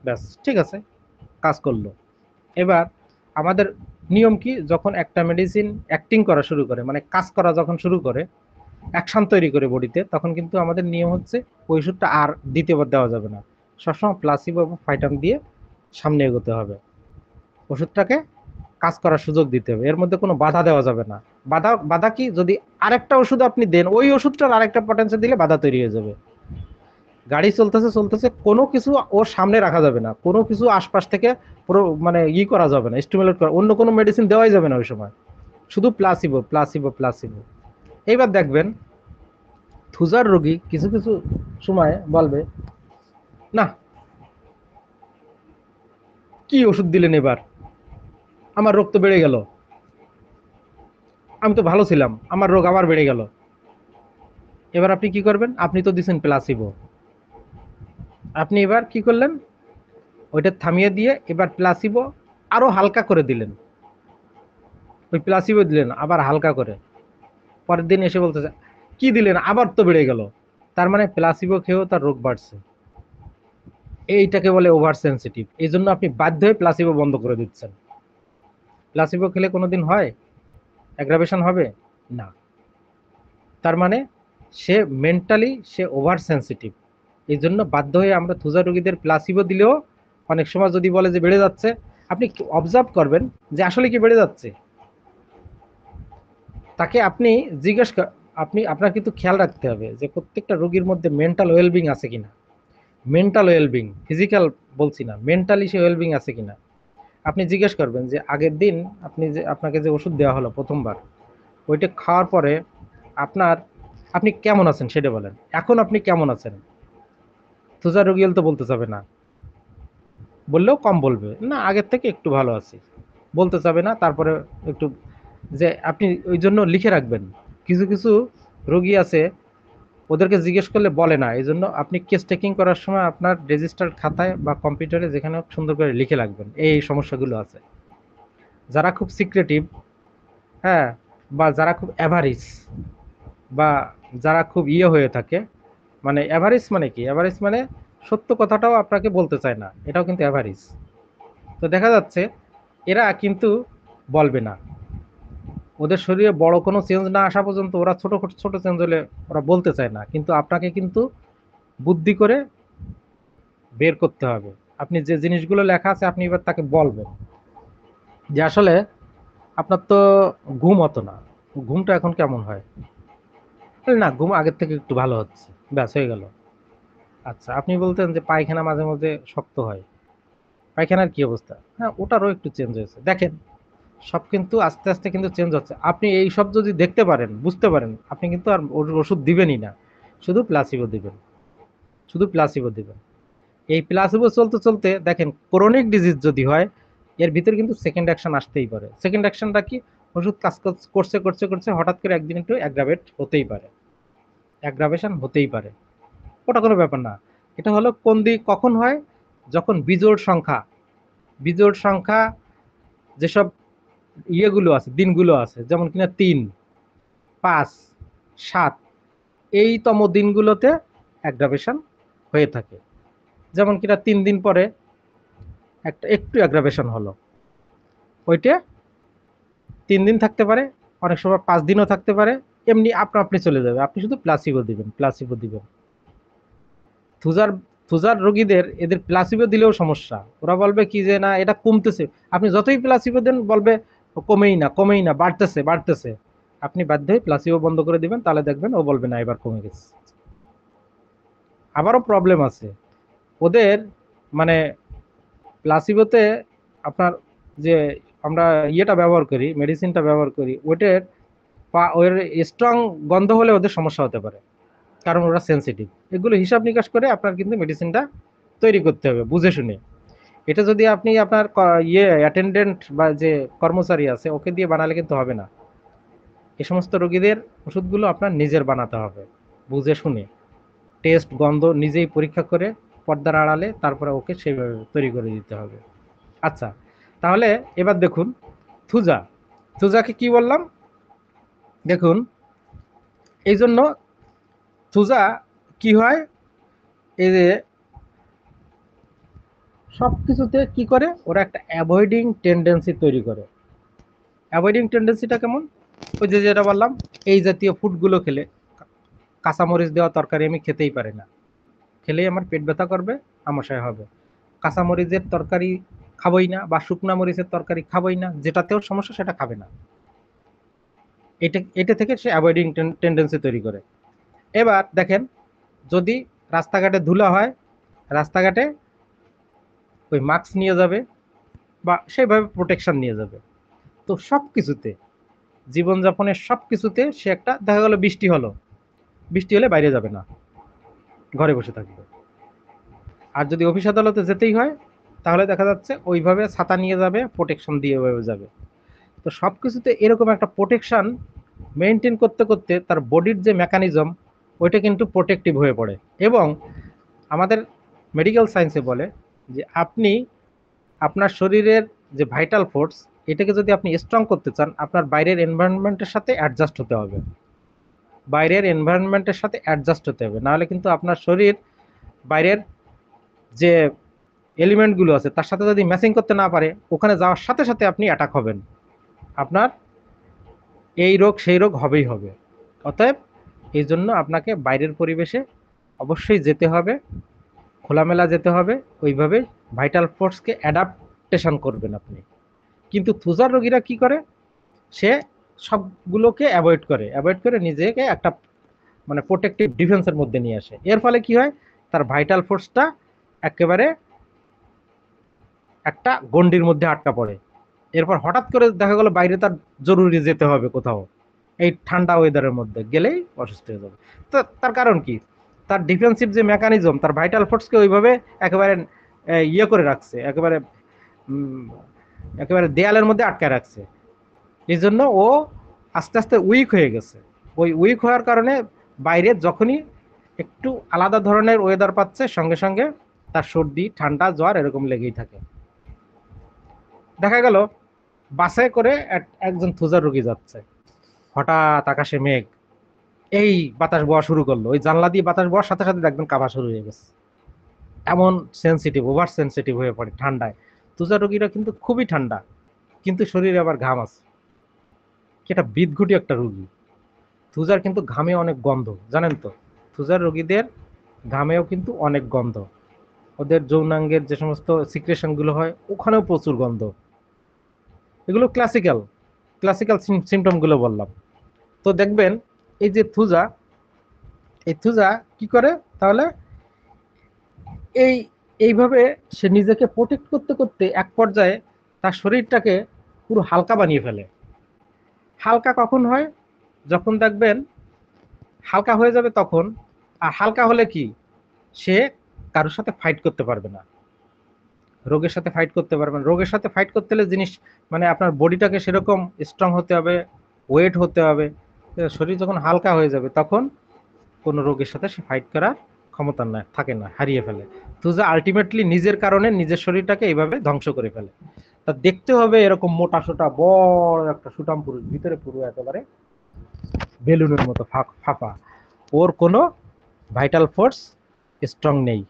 ব্যাস ঠিক আছে, কাজ করলো। এবার আমাদের নিয়ম কি, যখন একটা মেডিসিন অ্যাক্টিং করা শুরু করে, মানে কাজ করা যখন শুরু করে, অ্যাকশন তৈরি করে বডিতে, তখন কিন্তু আমাদের নিয়ম হচ্ছে ওই ওষুধটা আর দ্বিতীয়বার দেওয়া যাবে না, সবসময় প্লাসিবো এবং ফাইটাম দিয়ে সামনে এগোতে হবে। ওষুধটাকে কাজ করার সুযোগ দিতে হবে, এর মধ্যে কোনো বাধা দেওয়া যাবে না। বাধা বাধা কি, যদি আরেকটা ওষুধ আপনি দেন, ওই ওষুধটার আরেকটা পটেন্সিয়াল দিলে বাধা তৈরি হয়ে যাবে। গাড়ি চলতেছে চলতেছে, কোনো কিছু ওর সামনে রাখা যাবে না, কোনো কিছু আশপাশ থেকে পুরো মানে করা যাবে না, স্টিমুলেট করা, অন্য কোনো মেডিসিন দেওয়াই যাবে না ওই সময়, শুধু প্লাসিবো প্লাসিবো প্লাসিবো। এইবার দেখবেন থুজার রোগী কিছু কিছু সময় বলবে, না কি ওষুধ দিলেন এবার, আমার রোগ তো বেড়ে গেল, আমি তো ভালো ছিলাম, আমার রোগ আবার বেড়ে গেল। এবার আপনি কি করবেন, আপনি তো দিচ্ছেন প্লাসিবো, আপনি এবার কি করলেন, ওইটা থামিয়ে দিয়ে এবার প্লাসিবো আরো হালকা করে দিলেন, ওই প্লাসিবো দিলেন আবার হালকা করে, পরের দিন এসে বলতেছে কি দিলেন আবার তো বেড়ে গেল, তার মানে প্লাসিবো খেয়েও তার রোগ বাড়ছে। এইটাকে বলে ওভার সেন্সিটিভ, এই জন্য আপনি বাধ্য হয়ে প্লাসিবো বন্ধ করে দিচ্ছেন। প্লাসিবো খেলে কোনোদিন হয় অ্যাগ্রাভেশন হবে না, তার মানে সে মেন্টালি সে ওভার সেন্সিটিভ। এই জন্য বাধ্য হয়ে আমরা থুজা রোগীদের প্লাসিবো দিলেও অনেক সময় যদি বলে যে বেড়ে যাচ্ছে, আপনি অবজার্ভ করবেন যে আসলে কি বেড়ে যাচ্ছে, তাকে আপনি জিজ্ঞেস আপনি আপনার কিন্তু খেয়াল রাখতে হবে যে প্রত্যেকটা রোগীর মধ্যে মেন্টাল ওয়েলবিং আছে কিনা, মেন্টাল ওয়েলবিং, ফিজিক্যাল বলছি না, মেন্টালি সে ওয়েলবিং আছে কিনা। আপনি জিজ্ঞেস করবেন যে আগের দিন আপনি যে আপনাকে যে ওষুধ দেওয়া হলো প্রথমবার, ওইটা খাওয়ার পরে আপনার আপনি কেমন আছেন সেটা বলেন, এখন আপনি কেমন আছেন। তুষার রোগী তো বলতে চাবে না, বললেও কম বলবে, না আগের থেকে একটু ভালো আছি, বলতে চাবে না। তারপরে একটু যে আপনি ওই জন্য লিখে রাখবেন, কিছু কিছু রোগী আছে ওদেরকে জিজ্ঞেস করলে বলে না, এই জন্য আপনি কেস টেকিং করার সময় আপনার রেজিস্টার খাতায় বা কম্পিউটারে যেখানে সুন্দর করে লিখে রাখবেন এই সমস্যাগুলো আছে। যারা খুব সিক্রেটিভ, হ্যাঁ, বা যারা খুব অ্যাভারিজ, বা যারা খুব হয়ে থাকে, মানে অ্যাভারেজ মানে কি, অ্যাভারেজ মানে সত্য কথাটাও আপনাকে বলতে চায় না, এটাও কিন্তু অ্যাভারেজ। তো দেখা যাচ্ছে এরা কিন্তু বলবে না, ওদের শরীরে বড় কোনো চেঞ্জ না আসা পর্যন্ত ওরা ছোট ছোট চেঞ্জ হলে ওরা বলতে চায় না, কিন্তু আপনাকে কিন্তু বুদ্ধি করে বের করতে হবে। আপনি যে জিনিসগুলো লেখা আছে আপনি এবার তাকে বলবেন যে আসলে আপনার তো ঘুম হতো না, ঘুমটা এখন কেমন হয়, না ঘুম আগের থেকে একটু ভালো হচ্ছে, ব্যাস হয়ে গেল। আচ্ছা, আপনি বলতেন যে পায়খানা মাঝে মাঝে শক্ত হয়, পায়খানার কি অবস্থা, হ্যাঁ ওটারও একটু চেঞ্জ হয়েছে, দেখেন সব কিন্তু আস্তে আস্তে কিন্তু চেঞ্জ হচ্ছে। আপনি এই সব যদি দেখতে পারেন বুঝতে পারেন, আপনি কিন্তু আর ওষুধ দিবেনই না, শুধু প্লাসিবো দিবেন, শুধু প্লাসিবো দিবেন। এই প্লাসিবো চলতে চলতে দেখেন ক্রনিক ডিজিজ যদি হয়, এর ভিতরে কিন্তু সেকেন্ড অ্যাকশন আসতেই পারে। সেকেন্ড অ্যাকশনটা কি, ওষুধ কাজ করছে করছে করছে হঠাৎ করে একদিন একটু অ্যাগ্রাভেট হতেই পারে, অ্যাগ্রাভেশন হতেই পারে, ওটা কোনো ব্যাপার না। এটা হলো কোন দিক কখন হয়, যখন বিজোড় সংখ্যা, বিজোড় সংখ্যা যেসব ইয়েগুলো আছে দিনগুলো আছে, যেমন কিনা 3, 5, 7 এই তম দিনগুলোতে অ্যাগ্রাভেশন হয়ে থাকে। যেমন কিনা 3 দিন পরে একটা একটু অ্যাগ্রাভেশন হলো, ওইটা 3 দিন থাকতে পারে, অনেক সময় 5 দিনও থাকতে পারে, এমনি আপনা আপনি চলে যাবে, আপনি শুধু প্লাসিবো দিবেন, প্লাসিবো দিবেন। থুজার থুজার রোগীদের এদের প্লাসিবো দিলেও সমস্যা, ওরা বলবে কি যে না এটা কমতেছে, আপনি যতই প্লাসিবো দেন বলবে কমেই না কমেই না, বাড়তেছে বাড়তেছে। আপনি বাধ্য হয়ে প্লাসিবো বন্ধ করে দিবেন, তাহলে দেখবেন ও বলবে না এবার কমে গেছে। আবারও প্রবলেম আছে ওদের, মানে প্লাসিবোতে আপনার যে আমরা ইয়েটা ব্যবহার করি, মেডিসিনটা ব্যবহার করি, ওইটার ওর স্ট্রং গন্ধ হলে ওদের সমস্যা হতে পারে, কারণ ওরা সেন্সিটিভ। এগুলো হিসাব নিকাশ করে আপনার কিন্তু মেডিসিনটা তৈরি করতে হবে বুঝে শুনে। এটা যদি আপনি আপনার অ্যাটেন্ডেন্ট বা যে কর্মচারী আছে ওকে দিয়ে বানালে কিন্তু হবে না। এই সমস্ত রোগীদের ওষুধগুলো আপনার নিজের বানাতে হবে বুঝে শুনে, টেস্ট গন্ধ নিজেই পরীক্ষা করে পর্দার আড়ালে, তারপরে ওকে সেইভাবে তৈরি করে দিতে হবে। আচ্ছা, তাহলে এবার দেখুন থুজা, থুজাকে কি বললাম, দেখুন এই জন্য থুজা কি হয়, এই যে সব কিছুতে কি করে ওরা একটা অ্যাভয়েডিং টেন্ডেন্সি তৈরি করে, অ্যাভয়েডিং টেন্ডেন্সিটা কেমন? ওই যে যেটা বললাম, এই জাতীয় ফুডগুলো খেলে, কাঁচামরিচ দেওয়া তরকারি আমি খেতেই পারি না, খেলেই আমার পেট ব্যথা করবে, আমাশয় হবে। কাঁচামরিচের তরকারি খাবোই না, বা শুকনা মরিচের তরকারি খাবোই না, যেটাতেও সমস্যা সেটা খাবে না। এটা এটা থেকে সে অ্যাভয়েডিং টেন্ডেন্সি তৈরি করে। এবার দেখেন, যদি রাস্তাঘাটে ধুলা হয়, রাস্তাঘাটে ওই মাস্ক নিয়ে যাবে বা সেভাবে প্রোটেকশন নিয়ে যাবে। তো সব কিছুতে, জীবনযাপনের সব কিছুতে সে একটা, দেখা গেল বৃষ্টি হলো, বৃষ্টি হলে বাইরে যাবে না, ঘরে বসে থাকবে। আর যদি অফিস আদালতে যেতেই হয়, তাহলে দেখা যাচ্ছে ওইভাবে ছাতা নিয়ে যাবে, প্রোটেকশন দিয়ে ওইভাবে যাবে। তো সব কিছুতে এরকম একটা প্রোটেকশন মেনটেন করতে করতে তার বডির যে মেকানিজম, ওইটা কিন্তু প্রোটেক্টিভ হয়ে পড়ে। এবং আমাদের মেডিকেল সায়েন্সে বলে যে আপনি আপনার শরীরের যে ভাইটাল ফোর্স, এটাকে যদি আপনি স্ট্রং করতে চান, আপনার বাইরের এনভায়রনমেন্টের সাথে অ্যাডজাস্ট হতে হবে, বাইরের এনভায়রনমেন্টের সাথে অ্যাডজাস্ট হতে হবে, নাহলে কিন্তু আপনার শরীর বাইরের যে এলিমেন্টগুলো আছে তার সাথে যদি ম্যাচিং করতে না পারে, ওখানে যাওয়ার সাথে সাথে আপনি অ্যাটাক হবেন, আপনার এই রোগ সেই রোগ হবেই হবে। অতএব এই জন্য আপনাকে বাইরের পরিবেশে অবশ্যই যেতে হবে, খোলামেলা যেতে হবে, ওইভাবে ভাইটাল ফোর্সকে অ্যাডাপ্টেশন করবেন আপনি। কিন্তু থুজার রোগীরা কি করে, সে সবগুলোকে অ্যাভয়েড করে নিজেকে একটা মানে প্রোটেক্টিভ ডিফেন্সের মধ্যে নিয়ে আসে। এর ফলে কি হয়, তার ভাইটাল ফোর্সটা একেবারে একটা গণ্ডির মধ্যে আটকা পড়ে। এরপর হঠাৎ করে দেখা গেল বাইরে তার জরুরি যেতে হবে কোথাও, এই ঠান্ডা ওয়েদারের মধ্যে গেলেই অসুস্থ হয়ে যাবে। তো তার কারণ কি, তার ডিফেন্সিভ যে মেকানিজম, তার ভাইটাল ফোর্সকে ওইভাবে একেবারে ইয়ে করে রাখছে, একেবারে উম, একেবারে দেয়ালের মধ্যে আটকে রাখছে। এই জন্য ও আস্তে আস্তে উইক হয়ে গেছে। ওই উইক হওয়ার কারণে বাইরে যখনই একটু আলাদা ধরনের ওয়েদার পাচ্ছে, সঙ্গে সঙ্গে তার সর্দি, ঠান্ডা, জ্বর এরকম লেগেই থাকে। দেখা গেল বাসে করে একজন থুজার রোগী যাচ্ছে, হঠাৎ আকাশে মেঘ, এই বাতাস বওয়া শুরু করলো, ওই জানলা দিয়ে বাতাস বওয়ার সাথে সাথে দেখবেন কাঁপা শুরু হয়ে গেছে। এমন সেন্সিটিভ, ওভার সেন্সিটিভ হয়ে পড়ে ঠান্ডায়। তুষার রোগীরা কিন্তু খুবই ঠান্ডা, কিন্তু শরীরে আবার ঘাম আছে, কি একটা বিদঘুটি একটা রোগী। তুষার কিন্তু ঘামে অনেক গন্ধ, জানেন তো? তুষার রোগীদের ঘামেও কিন্তু অনেক গন্ধ, ওদের যৌনাঙ্গের যে সমস্ত সিক্রেশন গুলো হয় ওখানেও প্রচুর গন্ধ। এগুলো ক্লাসিক্যাল ক্লাসিক্যাল সিমটম গুলো বললাম। তো দেখবেন এই যে থুজা, এই থুজা কি করে তাহলে, এই এইভাবে সে নিজেকে প্রোটেক্ট করতে করতে এক পর্যায়ে তার শরীরটাকে পুরো হালকা বানিয়ে ফেলে। হালকা কখন হয়, যখন দেখবেন হালকা হয়ে যাবে তখন। আর হালকা হলে কি, সে কারোর সাথে ফাইট করতে পারবে না, রোগের সাথে ফাইট করতে পারবে না। রোগের সাথে ফাইট করতে হলে জিনিস মানে আপনার বডিটাকে সেরকম স্ট্রং হতে হবে, ওয়েট হতে হবে। শরীর যখন হালকা হয়ে যাবে তখন কোনো রোগের সাথে সে ফাইট করার ক্ষমতা না থাকে না, হারিয়ে ফেলে। তুজা আলটিমেটলি নিজের কারণে নিজের শরীরটাকে এইভাবে ধ্বংস করে ফেলে। তা দেখতে হবে এরকম মোটা সোটা বড় একটা সুটাম পুরুষ, ভিতরে পুরো একেবারে বেলুনের মতো ফাঁপা, ওর কোনো ভাইটাল ফোর্স স্ট্রং নেই।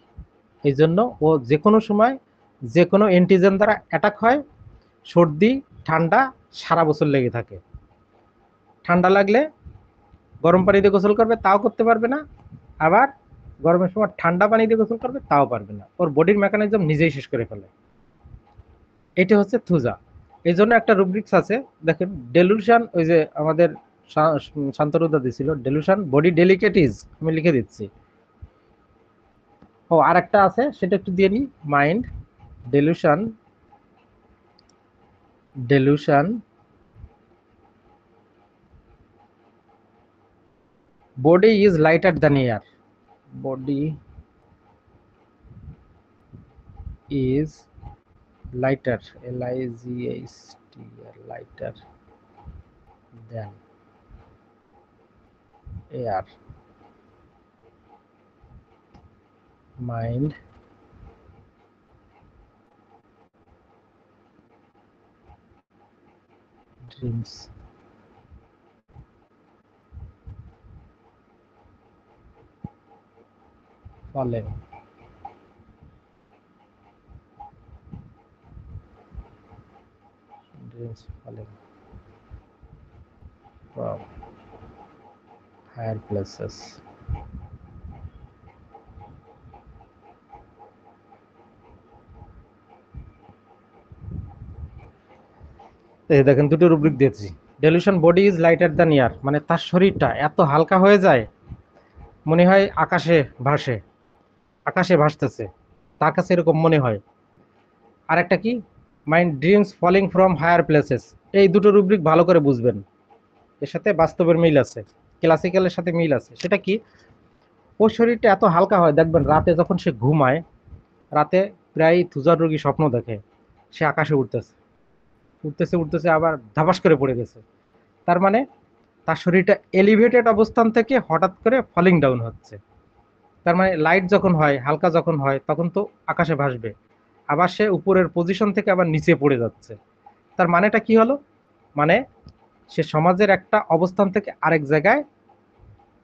এই জন্য ও যে কোনো সময় যে কোনো অ্যান্টিজেন দ্বারা অ্যাটাক হয়। সর্দি, ঠান্ডা সারা বছর লেগে থাকে। ঠান্ডা লাগলে গরম পানি দিয়ে গোসল করবে, তাও করতে পারবে না। আবার গরমের সময় ঠান্ডা পানি দিয়ে গোসল করবে, তাও পারবে না। ওর বডির মেকানিজম নিজেই শেষ করে ফেলে। এটা হচ্ছে থুজা। এই জন্য একটা রুব্রিক্স আছে, দেখেন, ডেলুশন, ওই যে আমাদের শান্তরুদা দিছিল, ডেলুশন বডি ডেলিকেটিস, আমি লিখে দিচ্ছি। ও আর একটা আছে, সেটা একটু দিয়ে নিই, mind delusion. Delusion body is lighter than air. Body is lighter, L-I-G-H-T-R, lighter than air. Mind dreams fallen. Dreams fallen. from higher places. এই দেখেন দুটো রুব্রিক দিয়েছি। Delusion body is lighter than air, মানে তার শরীরটা এত হালকা হয়ে যায় মনে হয় আকাশে ভাসে, আকাশে ভাসতেছে, তার কাছে এরকম মনে হয়। আর একটা কি, mind dreams falling from higher places. এই দুটো রুব্রিক ভালো করে বুঝবেন, এর সাথে বাস্তবের মিল আছে, ক্লাসিক্যালের সাথে মিল আছে। সেটা কি, ওর শরীরটা এত হালকা হয়, দেখবেন রাতে যখন সে ঘুমায়, রাতে প্রায় থুজার রোগী স্বপ্ন দেখে সে আকাশে উঠতেছে উঠতেছে উঠতেছে, আবার ধাপাস করে পড়ে গেছে। তার মানে তার শরীরটা এলিভেটেড অবস্থান থেকে হঠাৎ করে ফলিং ডাউন হচ্ছে। তার মানে লাইট যখন হয়, হালকা যখন হয়, তখন তো আকাশে ভাসবে, আবার সে উপরের পজিশন থেকে আবার নিচে পড়ে যাচ্ছে। তার মানেটা কি হলো, মানে সে সমাজের একটা অবস্থান থেকে আরেক জায়গায়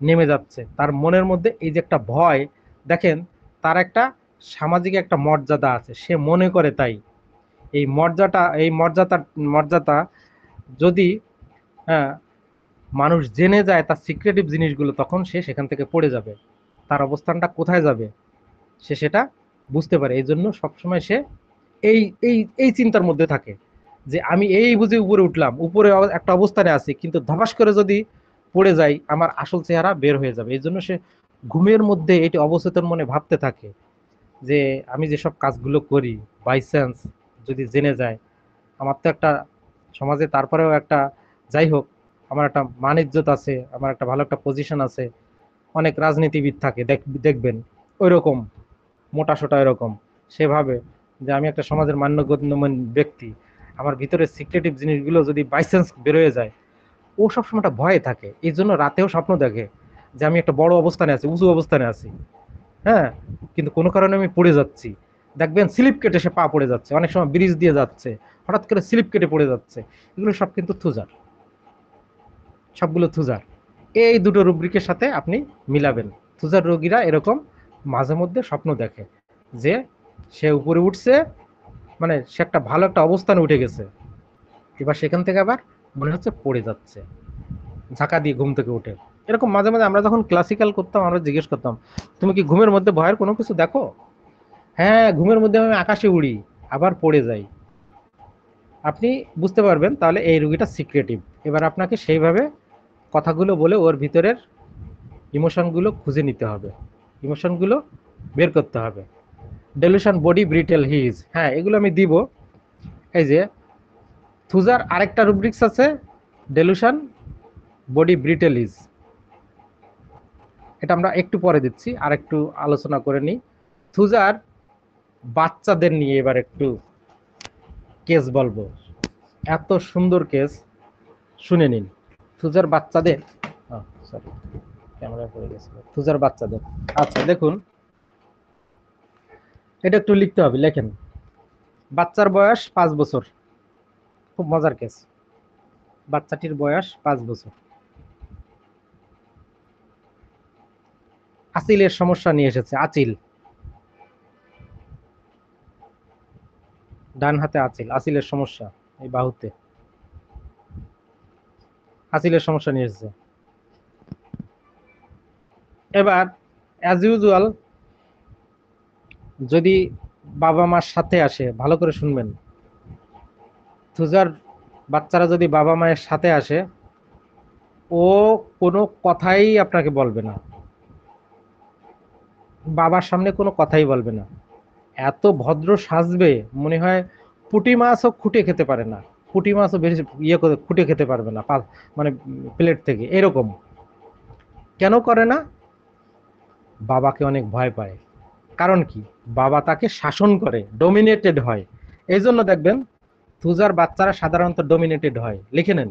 নেমে যাচ্ছে। তার মনের মধ্যে এই যে একটা ভয়, দেখেন তার একটা সামাজিক একটা মর্যাদা আছে, সে মনে করে তাই। এই মর্যাদা যদি হ্যাঁ মানুষ জেনে যায় তার সিক্রেটিভ জিনিসগুলো, তখন সে সেখান থেকে পড়ে যাবে, তার অবস্থানটা কোথায় যাবে সে সেটা বুঝতে পারে। এই জন্য সবসময় সে এই এই এই চিন্তার মধ্যে থাকে যে আমি এই বুঝে উপরে উঠলাম, উপরে একটা অবস্থানে আছি, কিন্তু ধপাস করে যদি পড়ে যাই আমার আসল চেহারা বের হয়ে যাবে। এই জন্য সে ঘুমের মধ্যে এটি অবচেতন মনে ভাবতে থাকে যে আমি যেসব কাজগুলো করি, বাই চান্স যদি জেনে যায়, আমার তো একটা সমাজে তারপরেও একটা, যাই হোক, আমার একটা মান ইজ্জত আছে, আমার একটা ভালো একটা পজিশন আছে। অনেক রাজনীতিবিদ থাকে, দেখবেন ওই রকম মোটা সোটা এরকম, সেভাবে যে আমি একটা সমাজের মান্যগণ্য ব্যক্তি, আমার ভিতরে সিক্রেটিভ জিনিসগুলো যদি বাই চান্স বেরোয় যায়, ও সবসময় একটা ভয়ে থাকে। এই জন্য রাতেও স্বপ্ন দেখে যে আমি একটা বড় অবস্থানে আছি, উঁচু অবস্থানে আছি, হ্যাঁ, কিন্তু কোনো কারণে আমি পড়ে যাচ্ছি। দেখবেন স্লিপ কেটে সে পা পড়ে যাচ্ছে, অনেক সময় ব্রিজ দিয়ে যাচ্ছে, হঠাৎ করে স্লিপ কেটে পড়ে যাচ্ছে। এগুলো সব কিন্তু থুজার, সবগুলো থুজার। এই দুটো রুব্রিকের সাথে আপনি মিলাবেন। থুজার রোগীরা এরকম মাঝে মধ্যে স্বপ্ন দেখে যে সে উপরে উঠছে, মানে সে একটা ভালো একটা অবস্থানে উঠে গেছে, এবার সেখান থেকে আবার মনে হচ্ছে পড়ে যাচ্ছে, ঝাঁকা দিয়ে ঘুম থেকে উঠে। এরকম মাঝে মাঝে আমরা যখন ক্লাসিক্যাল করতাম, আমরা জিজ্ঞেস করতাম তুমি কি ঘুমের মধ্যে ভয়ের কোনো কিছু দেখো? হ্যাঁ, ঘুমের মধ্যে আমি আকাশে উড়ি, আবার পড়ে যাই। আপনি বুঝতে পারবেন তাহলে এই রুগীটা সিক্রেটিভ। এবার আপনাকে সেইভাবে কথাগুলো বলে ওর ভিতরের ইমোশনগুলো খুঁজে নিতে হবে, ইমোশনগুলো বের করতে হবে। ডেলিউশন বডি ব্রিটেল হিজ, হ্যাঁ এগুলো আমি দিব। এই যে থুজার আরেকটা রুব্রিক্স আছে, ডেলিউশন বডি ব্রিটেল হিজ, এটা আমরা একটু পরে দিচ্ছি, আর একটু আলোচনা করে নিই। থুজার বাচ্চাদের নিয়ে এবার একটু কেস বলবো, এত সুন্দর কেস, শুনে নিন। থুজার বাচ্চাদের, সরি ক্যামেরা পড়ে গেছিল, থুজার বাচ্চাদের। আচ্ছা দেখুন, এটা একটু লিখতে হবে, লেখেন। বাচ্চার বয়স 5 বছর, খুব মজার কেস। বাচ্চাটির বয়স 5 বছর, আচিলের সমস্যা নিয়ে এসেছে। আচিল, ডান হাতে আচিল, আচিলের সমস্যা, এই বাহুতে আচিলের সমস্যা নিয়ে এসেছে। এবার অ্যাজ ইউজুয়াল যদি বাবা মার সাথে আসে, ভালো করে শুনবেন, থুজার বাচ্চারা যদি বাবা মায়ের সাথে আসে, ও কোনো কথাই আপনাকে বলবে না, বাবার সামনে কোনো কথাই বলবে না, এত ভদ্র সাজবে মনে হয় পুঁটি মাছও খুঁটে খেতে পারে না, পুঁটি মাছও বেশি ইয়ে করে খুঁটে খেতে পারবে না, মানে প্লেট থেকে এরকম। কেন করে না? বাবাকে অনেক ভয় পায়। কারণ কি, বাবা তাকে শাসন করে, ডমিনেটেড হয়। এই জন্য দেখবেন থুজার বাচ্চারা সাধারণত ডমিনেটেড হয়, লিখে নেন।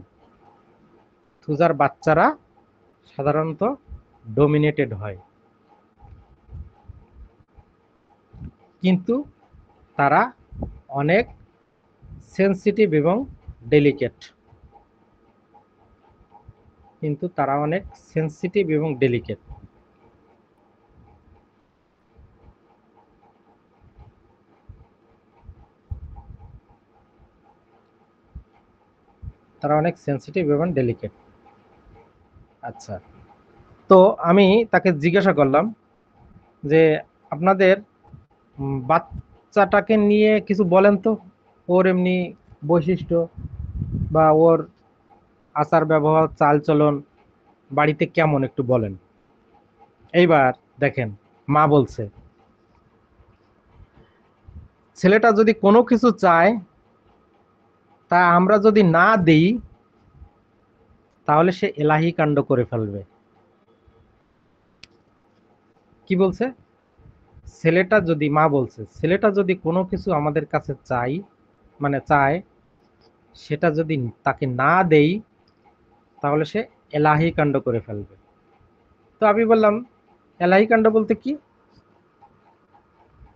থুজার বাচ্চারা সাধারণত ডমিনেটেড হয়, কিন্তু তারা অনেক সেন্সিটিভ এবং ডেলিকেট, কিন্তু তারা অনেক সেন্সিটিভ এবং ডেলিকেট। তারা অনেক সেন্সিটিভ এবং ডেলিকেট। আচ্ছা, তো আমি তাকে জিজ্ঞাসা করলাম যে আপনাদের বাচ্চাটাকে নিয়ে কিছু বলেন তো, ওর এমনি বৈশিষ্ট্য বা ওর আচার ব্যবহার চাল চলন বাড়িতে কেমন একটু বলেন। এইবার দেখেন, মা বলছে ছেলেটা যদি কোনো কিছু চায় তা আমরা যদি না দেই তাহলে সে এলাহি কাণ্ড করে ফেলবে। কি বলছে? ছেলেটা যদি, মা বলছে ছেলেটা যদি কোনো কিছু আমাদের কাছে চাই, মানে চায়, সেটা যদি তাকে না দেই তাহলে সে এলাহি কাণ্ড করে ফেলবে। তো আমি বললাম এলাহি কাণ্ড বলতে কি?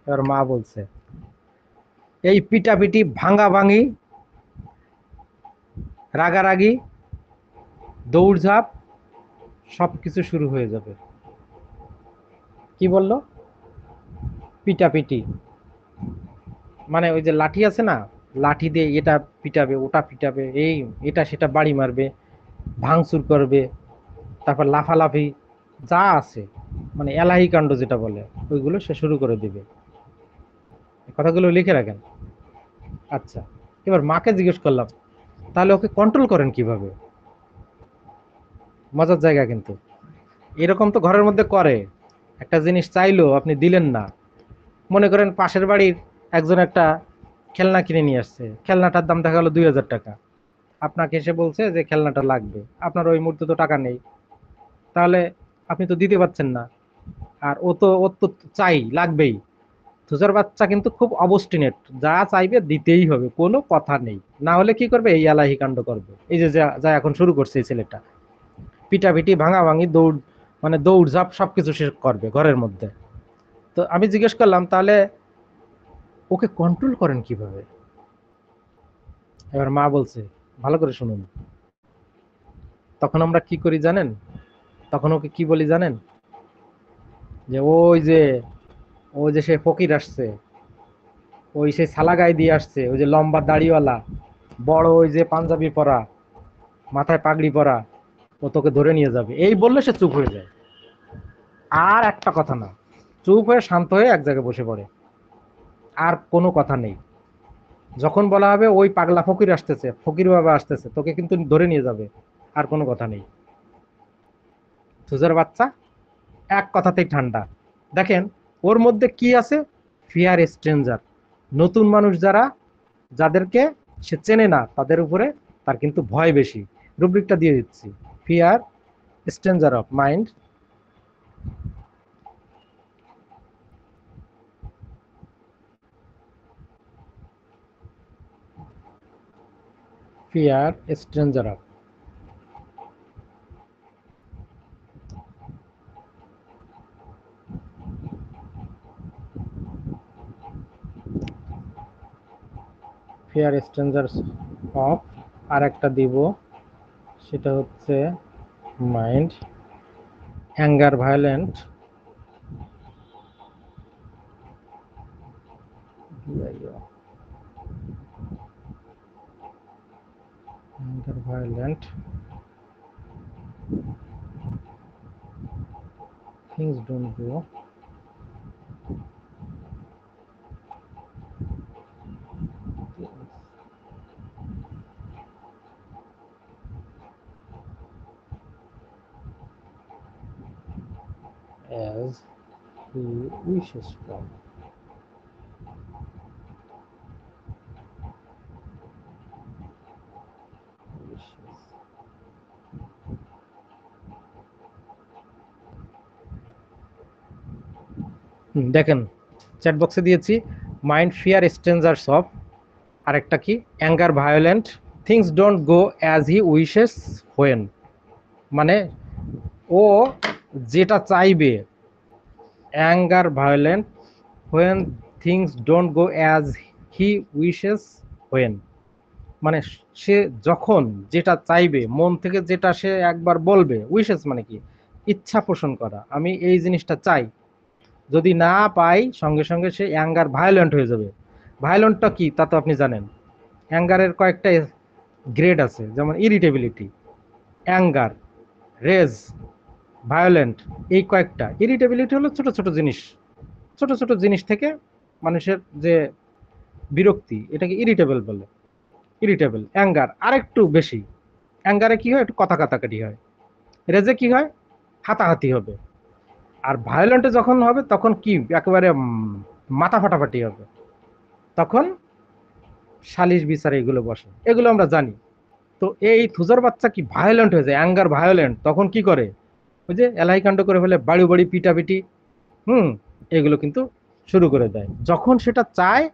এবার মা বলছে এই পিটাপিটি, ভাঙা ভাঙি, রাগারাগি, দৌড়ঝাঁপ সবকিছু শুরু হয়ে যাবে। কি বললো? পিটাপিটি, মানে ওই যে লাঠি আছে না, লাঠি দিয়ে এটা পিটাবে, ওটা পিটাবে, এই এটা সেটা বাড়ি মারবে, ভাঙচুর করবে, তারপর লাফালাফি যা আছে, মানে এলাহি কাণ্ড যেটা বলে ওইগুলো সে শুরু করে দিবে। কথাগুলো লিখে রাখেন। আচ্ছা, এবার মাকে জিজ্ঞেস করলাম তাহলে ওকে কন্ট্রোল করেন কিভাবে? মজার জায়গা কিন্তু, এরকম তো ঘরের মধ্যে করে, একটা জিনিস চাইলো আপনি দিলেন না। মনে করেন পাশের বাড়ির একজন একটা খেলনা কিনে নিয়ে আসছে, খেলনাটার দাম দেখা গেলো 2000 টাকা, আপনাকে এসে বলছে যে খেলনাটা লাগবে, আপনার ওই মুহূর্তে তো টাকা নেই, তাহলে আপনি তো দিতে পারছেন না। আর ও তো চাই, লাগবেই। থুজার বাচ্চা কিন্তু খুব অবস্টিনেট, যা চাইবে দিতেই হবে, কোনো কথা নেই। না হলে কি করবে? এই এলাহি কাণ্ড করবে। এই যে যা এখন শুরু করছে এই ছেলেটা, পিটাপিটি, ভাঙাভাঙি, দৌড়, মানে দৌড়ঝাঁপ সবকিছু সে করবে ঘরের মধ্যে। তো আমি জিজ্ঞেস করলাম তাহলে ওকে কন্ট্রোল করেন কিভাবে? এবার মা বলছে, ভালো করে শুনুন, তখন আমরা কি করি জানেন? তখন ওকে কি বলি জানেন? যে ওই যে সে ফকির আসছে, ওই সে সালা গায়ে দিয়ে আসছে, ওই যে লম্বা দাড়িওয়ালা, বড় ওই যে পাঞ্জাবি পরা, মাথায় পাগড়ি পরা, ও তোকে ধরে নিয়ে যাবে, এই বললে সে চুপ হয়ে যায়। আর একটা কথা না, চুপ হয়ে শান্ত হয়ে এক জায়গায় বসে পড়ে, আর কোনো কথা নেই। যখন বলা হবে ওই পাগলা ফকির আসতেছে, ফকির বাবা আসতেছে, তোকে কিন্তু ধরে নিয়ে যাবে, আর কোনো কথা নেই। সুজের বাচ্চা এক কথাতেই ঠান্ডা। দেখেন ওর মধ্যে কি আছে? ফিয়ার স্ট্রেঞ্জার, নতুন মানুষ যারা, যাদেরকে সে চেনে না তাদের উপরে তার কিন্তু ভয় বেশি। রুব্রিকটা দিয়ে দিচ্ছি, fear stranger of mind, fear stranger of. Fear stranger of, আর একটা দিব, সেটা হচ্ছে mind, anger violent, anger violent, things don't go as he wishes for. দেখেন চ্যাট বক্সে দিয়েছি, মাইন্ড, ফিয়ার স্ট্রেঞ্জার্স অফ, আরেকটা কি? Anger violent, things don't go as he wishes when, মানে ও যেটা চাইবে, anger violent, when things don't go as he wishes when, মানে সে যখন যেটা চাইবে, মন থেকে যেটা সে একবার বলবে, উইশেস মানে কি? ইচ্ছা পোষণ করা, আমি এই জিনিসটা চাই, যদি না পাই সঙ্গে সঙ্গে সে অ্যাঙ্গার ভায়োলেন্ট হয়ে যাবে। ভায়োলেন্টটা কি তা তো আপনি জানেন, অ্যাঙ্গারের কয়েকটা গ্রেড আছে, যেমন ইরিটেবিলিটি, অ্যাঙ্গার, রেজ, ভায়োলেন্ট, এই কয়েকটা। ইরিটেবিলিটি হলো ছোট ছোট জিনিস, ছোট ছোট জিনিস থেকে মানুষের যে বিরক্তি, এটাকে ইরিটেবল বলে। ইরিটেবল। অ্যাঙ্গার আরেকটু বেশি। অ্যাঙ্গারে কি হয়, একটু কথা কাটাকাটি হয়। রেজে কি হয়, হাতাহাতি হবে। আর ভায়োলেন্টে যখন হবে তখন কি একেবারে মাথা ফাটাফাটি হবে, তখন সালিশ বিচারে এগুলো বসে, এগুলো আমরা জানি। তো এই থুজার বাচ্চা কি ভায়োলেন্ট হয়ে যায়, অ্যাঙ্গার ভায়োলেন্ট, তখন কি করে, ওই যে এলাই কাণ্ড করে ফেলে, বাড়ি বাড়ি পিটাপিটি, হুম, এগুলো কিন্তু শুরু করে দেয়। যখন সেটা চায়,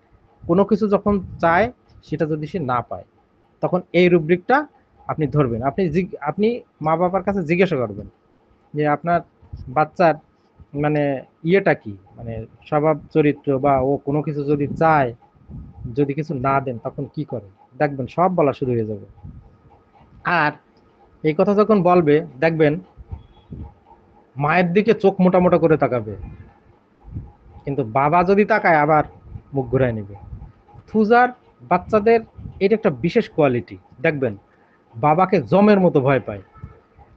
কোনো কিছু যখন চায়, সেটা যদি সে না পায়, তখন এই রুব্রিকটা আপনি ধরবেন। আপনি মা বাবার কাছে জিজ্ঞাসা করবেন যে আপনার বাচ্চার মানে ইয়েটা কি, মানে স্বভাব চরিত্র, বা ও কোনো কিছু যদি চায়, যদি কিছু না দেন তখন কি করে, দেখবেন সব বলা শুরু হয়ে যাবে। আর এই কথা যখন বলবে, দেখবেন মায়ের দিকে চোখ মোটা মোটা করে তাকাবে, কিন্তু বাবা যদি তাকায় আবার মুখ ঘুরায় নেবে। থুজার বাচ্চাদের এটা একটা বিশেষ কোয়ালিটি, দেখবেন বাবাকে জমের মতো ভয় পায়,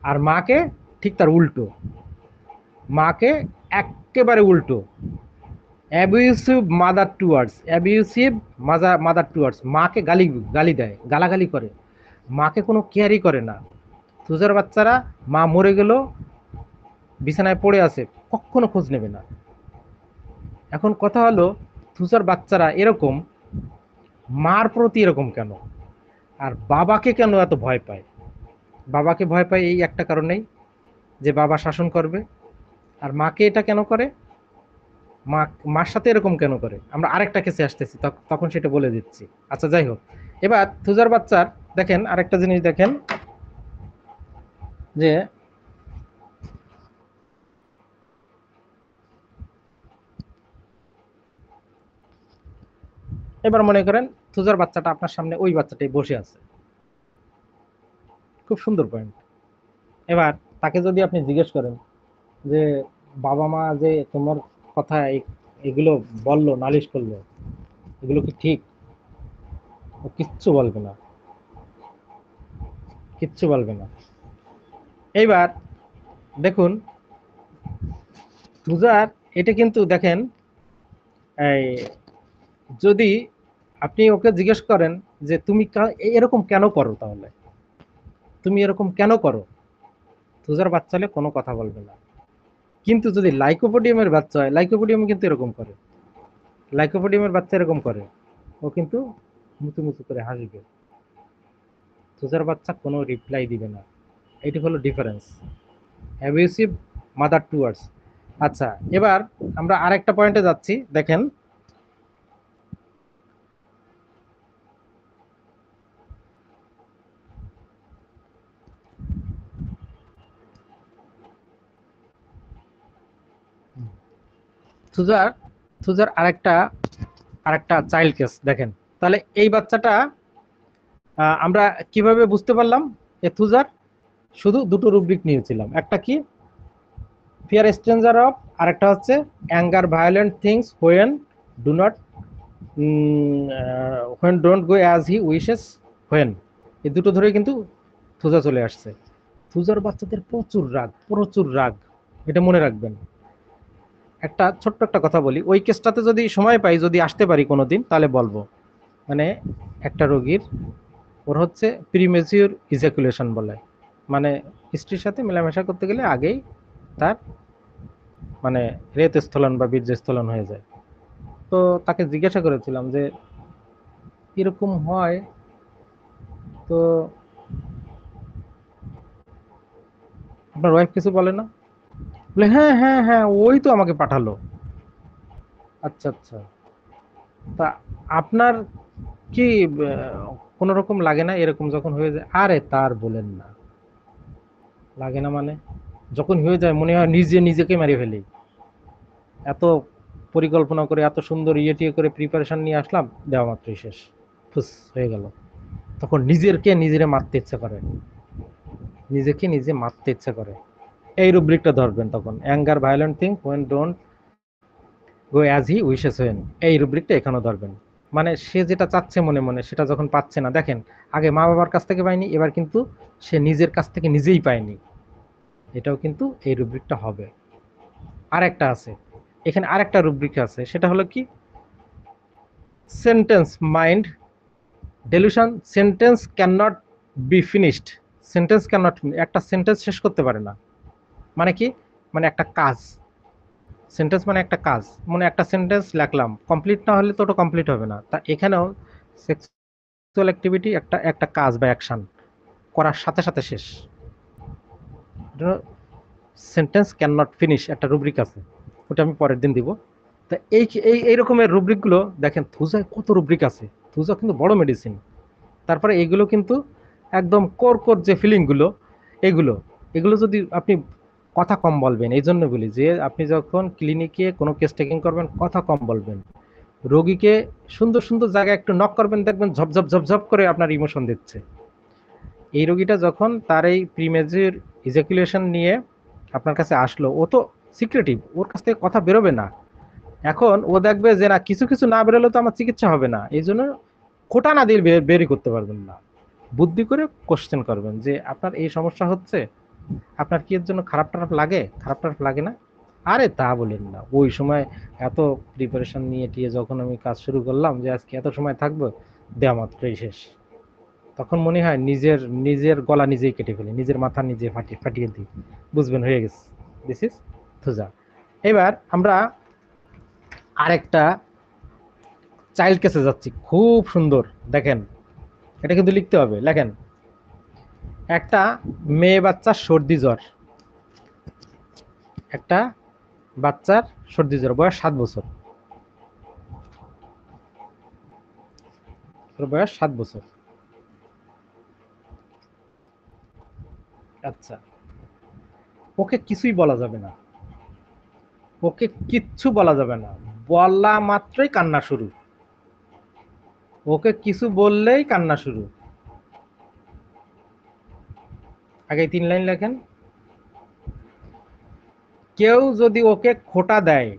আর মাকে ঠিক তার উল্টো, মাকে একেবারে উল্টো। Abusive mother towards, abusive mother towards, মাকে গালি গালি দেয়, গালাগালি করে, মাকে কোনো কেয়ারই করে না। থুজার বাচ্চারা মা মরে গেল, বিছানায় পড়ে আছে, কখনো খোঁজ নেবে না। এখন কথা হলো, থুজার বাচ্চারা এরকম, মার প্রতি এরকম কেন, আর বাবাকে কেন এত ভয় পায়? বাবাকে ভয় পায় এই একটা কারণেই, যে বাবা শাসন করবে। আর মাকে এটা কেন করে, মা মার সাথে এরকম কেন করে, আমরা আরেকটা কেসে আসতেছি, তখন সেটা বলে দিচ্ছি। আচ্ছা, যাই হোক, এবার থুজার বাচ্চার দেখেন আরেকটা জিনিস দেখেন, যে এবার মনে করেন থুজার বাচ্চাটা আপনার সামনে, ওই বাচ্চাটাই বসে আছে, খুব সুন্দর পয়েন্ট। এবার তাকে যদি আপনি জিজ্ঞেস করেন যে বাবা মা যে তোমার কথা এগুলো বললো, নালিশ করলো, এগুলো কি ঠিক, ও কিচ্ছু বলবে না, কিচ্ছু বলবে না। এইবার দেখুন থুজার, এটা কিন্তু দেখেন, এই যদি আপনি ওকে জিজ্ঞেস করেন যে তুমি এরকম কেন করো, তাহলে তুমি এরকম কেন করো, থুজার বাচ্চা হলে কোনো কথা বলবে না। কিন্তু যদি লাইকোপোডিয়ামের বাচ্চা হয়, লাইকোপোডিয়াম কিন্তু এরকম করে, লাইকোপোডিয়ামের বাচ্চা এরকম করে, ও কিন্তু মুচু মুচু করে হাসবে, থুজার বাচ্চা কোনো রিপ্লাই দিবে না। এটি হলো ডিফারেন্স, অ্যাবিউসিভ মাদার টুয়ার্ডস। আচ্ছা, এবার আমরা আরেকটা পয়েন্টে যাচ্ছি, দেখেন থুজার, থুজার আরেকটা আরেকটা চাইল্ড কেস দেখেন। তাহলে এই বাচ্চাটা আমরা কিভাবে বুঝতে পারলাম এ থুজার, শুধু দুটো রুব্রিক নিয়েছিলাম, একটা কি ফিয়ার স্ট্রেঞ্জার অফ, আর একটা হচ্ছে anger violent things when do not, when don't go as he wishes when, এই দুটো ধরে কিন্তু থুজা চলে আসছে। থুজার বাচ্চাদের প্রচুর রাগ, প্রচুর রাগ, এটা মনে রাখবেন। একটা ছোট্ট একটা কথা বলি, ওই কেসটাতে যদি সময় পাই, যদি আসতে পারি কোনোদিন, তাহলে বলবো। মানে একটা রোগীর, ওর হচ্ছে প্রিমেচিউর ইজাকুলেশন বলে, মানে স্ত্রীর সাথে মেলামেশা করতে গেলে আগেই তার মানে রেতস্থলন বা বীর্যস্থলন হয়ে যায়। তো তাকে জিজ্ঞাসা করেছিলাম যে এরকম হয়, তো আপনার ওয়াইফ কিছু বলে না? বলে হ্যাঁ হ্যাঁ হ্যাঁ, ওই তো আমাকে পাঠালো। আচ্ছা আচ্ছা, তা আপনার কি কোনো রকম লাগে না এরকম যখন হয়ে যায়? আরে তার বলেন না, লাগে না মানে, যখন হয়ে যায় মনে হয় নিজে নিজেকে মেরে ফেলি। এত পরিকল্পনা করে, এত সুন্দর ইয়ে করে প্রিপারেশন নিয়ে আসলাম, দেওয়া মাত্রই শেষ, ফুস হয়ে গেল। তখন নিজেরকে নিজেরে মারতে ইচ্ছা করে, নিজেকে নিজে মারতে ইচ্ছা করে। এই রুব্রিকটা ধরবেন তখন, anger violent thing when don't go as he wishes when, এই রুব্রিকটা এখানেও ধরবেন। মানে সে যেটা চাচ্ছে মনে মনে, সেটা যখন পাচ্ছে না, দেখেন আগে মা বাবার কাছ থেকে পায়নি, এবার কিন্তু সে নিজের কাছ থেকে নিজেই পায়নি, এটাও কিন্তু এই রুব্রিকটা হবে। আরেকটা আছে, এখানে আরেকটা রুব্রিক আছে, সেটা হলো কি sentence mind delusion. Sentence can not be finished. Sentence can not, একটা সেন্টেন্স শেষ করতে পারে না। মানে কি, মানে একটা কাজ, সেন্টেন্স মানে একটা কাজ, মানে একটা সেন্টেন্স লিখলাম, কমপ্লিট না হলে তো ওটা কমপ্লিট হবে না। তা এখানেও সেক্সুয়াল অ্যাক্টিভিটি একটা একটা কাজ বা অ্যাকশন করার সাথে সাথে শেষ। সেন্টেন্স ক্যান নট ফিনিশ একটা রুব্রিক আছে, ওটা আমি পরের দিন দিব। তা এই এই এই রকমের রুব্রিকগুলো দেখেন, থুজায় কত রুব্রিক আছে, থুজা কিন্তু বড় মেডিসিন। তারপরে এগুলো কিন্তু একদম কোর কোর যে ফিলিংগুলো, এগুলো এগুলো যদি আপনি কথা কম বলবেন, এই জন্য বলি যে আপনি যখন ক্লিনিকে কোনো কেস টেকিং করবেন কথা কম বলবেন, রোগীকে সুন্দর সুন্দর জায়গায় একটু নক করবেন, দেখবেন ঝপঝপ ঝপঝপ করে আপনার ইমোশন দিচ্ছে। এই রোগীটা যখন তার এই প্রিমেজুর ইজাকুলেশন নিয়ে আপনার কাছে আসলো, ও তো সিক্রেটিভ, ওর কাছ থেকে কথা বেরোবে না। এখন ও দেখবে যে না, কিছু কিছু না বেরোলে তো আমার চিকিৎসা হবে না, এই জন্য খোটা না দিয়ে বেরই করতে পারবেন না। বুদ্ধি করে কোশ্চেন করবেন যে আপনার এই সমস্যা হচ্ছে, আপনার কি এর জন্য খারাপ টারাপ লাগে, খারাপ টারাপ লাগে না? আরে তা বলেন না, ওই সময় এত প্রিপারেশন নিয়ে টিয়ে যখন আমি কাজ শুরু করলাম যে আজকে এত সময় থাকবো, দেওয়া মাত্রই শেষ। তখন মনে হয় নিজের নিজের গলা নিজেই কেটে ফেলি, নিজের মাথা নিজে ফাটিয়ে ফাটিয়ে দিই। বুঝবেন, হয়ে গেছে। This is Thuja. এবার আমরা আরেকটা চাইল্ড কেসে যাচ্ছি, খুব সুন্দর। দেখেন, এটা কিন্তু লিখতে হবে, লেখেন। একটা মেয়ে বাচ্চার সর্দি জ্বর, একটা বাচ্চার সর্দি জ্বর, বয়স 7 বছর, ওর বয়স 7 বছর। আচ্ছা, ওকে কিছুই বলা যাবে না, ওকে কিচ্ছু বলা যাবে না, বলা মাত্রই কান্না শুরু, ওকে কিছু বললেই কান্না শুরু। আগে 3 লাইন লেখেন। কেউ যদি ওকে খোটা দেয়,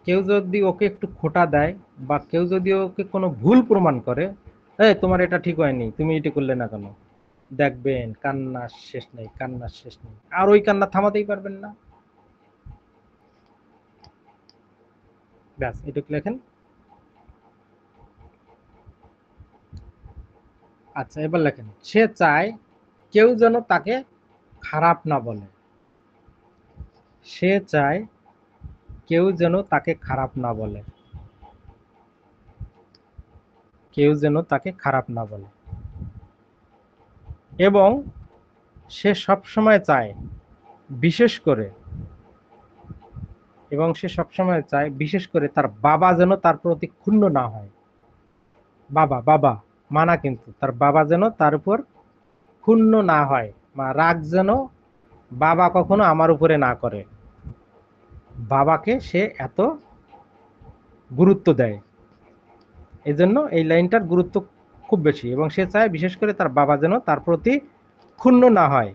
কেউ যদি ওকে একটু খোটা দেয়, বা কেউ যদি ওকে কোনো ভুল প্রমাণ করে, এই তোমার এটা ঠিক হয়নি, তুমি এটা করলে না কেন, দেখবেন কান্নার শেষ নেই, কান্নার শেষ নেই, আর ওই কান্না থামাতেই পারবেন না। ব্যাস, এটুকু লেখেন। আচ্ছা, এবার লেখেন, সে চায় কেউ যেন তাকে খারাপ না বলে, সে চায় কেউ যেন তাকে খারাপ না বলে, কেউ যেন তাকে খারাপ না বলে, এবং সে সব সময় চায়, বিশেষ করে, এবং সে সবসময় চায় বিশেষ করে তার বাবা যেন তার প্রতি ক্ষুণ্ণ না হয়। বাবা বাবা মানা, কিন্তু তার বাবা যেন তার উপর ক্ষুণ্ণ না হয়, বা রাগ যেন বাবা কখনো আমার উপরে না করে। বাবাকে সে এত গুরুত্ব দেয়, এই জন্য এই লাইনটার গুরুত্ব খুব বেশি, এবং সে চায় বিশেষ করে তার বাবা যেন তার প্রতি ক্ষুণ্ণ না হয়।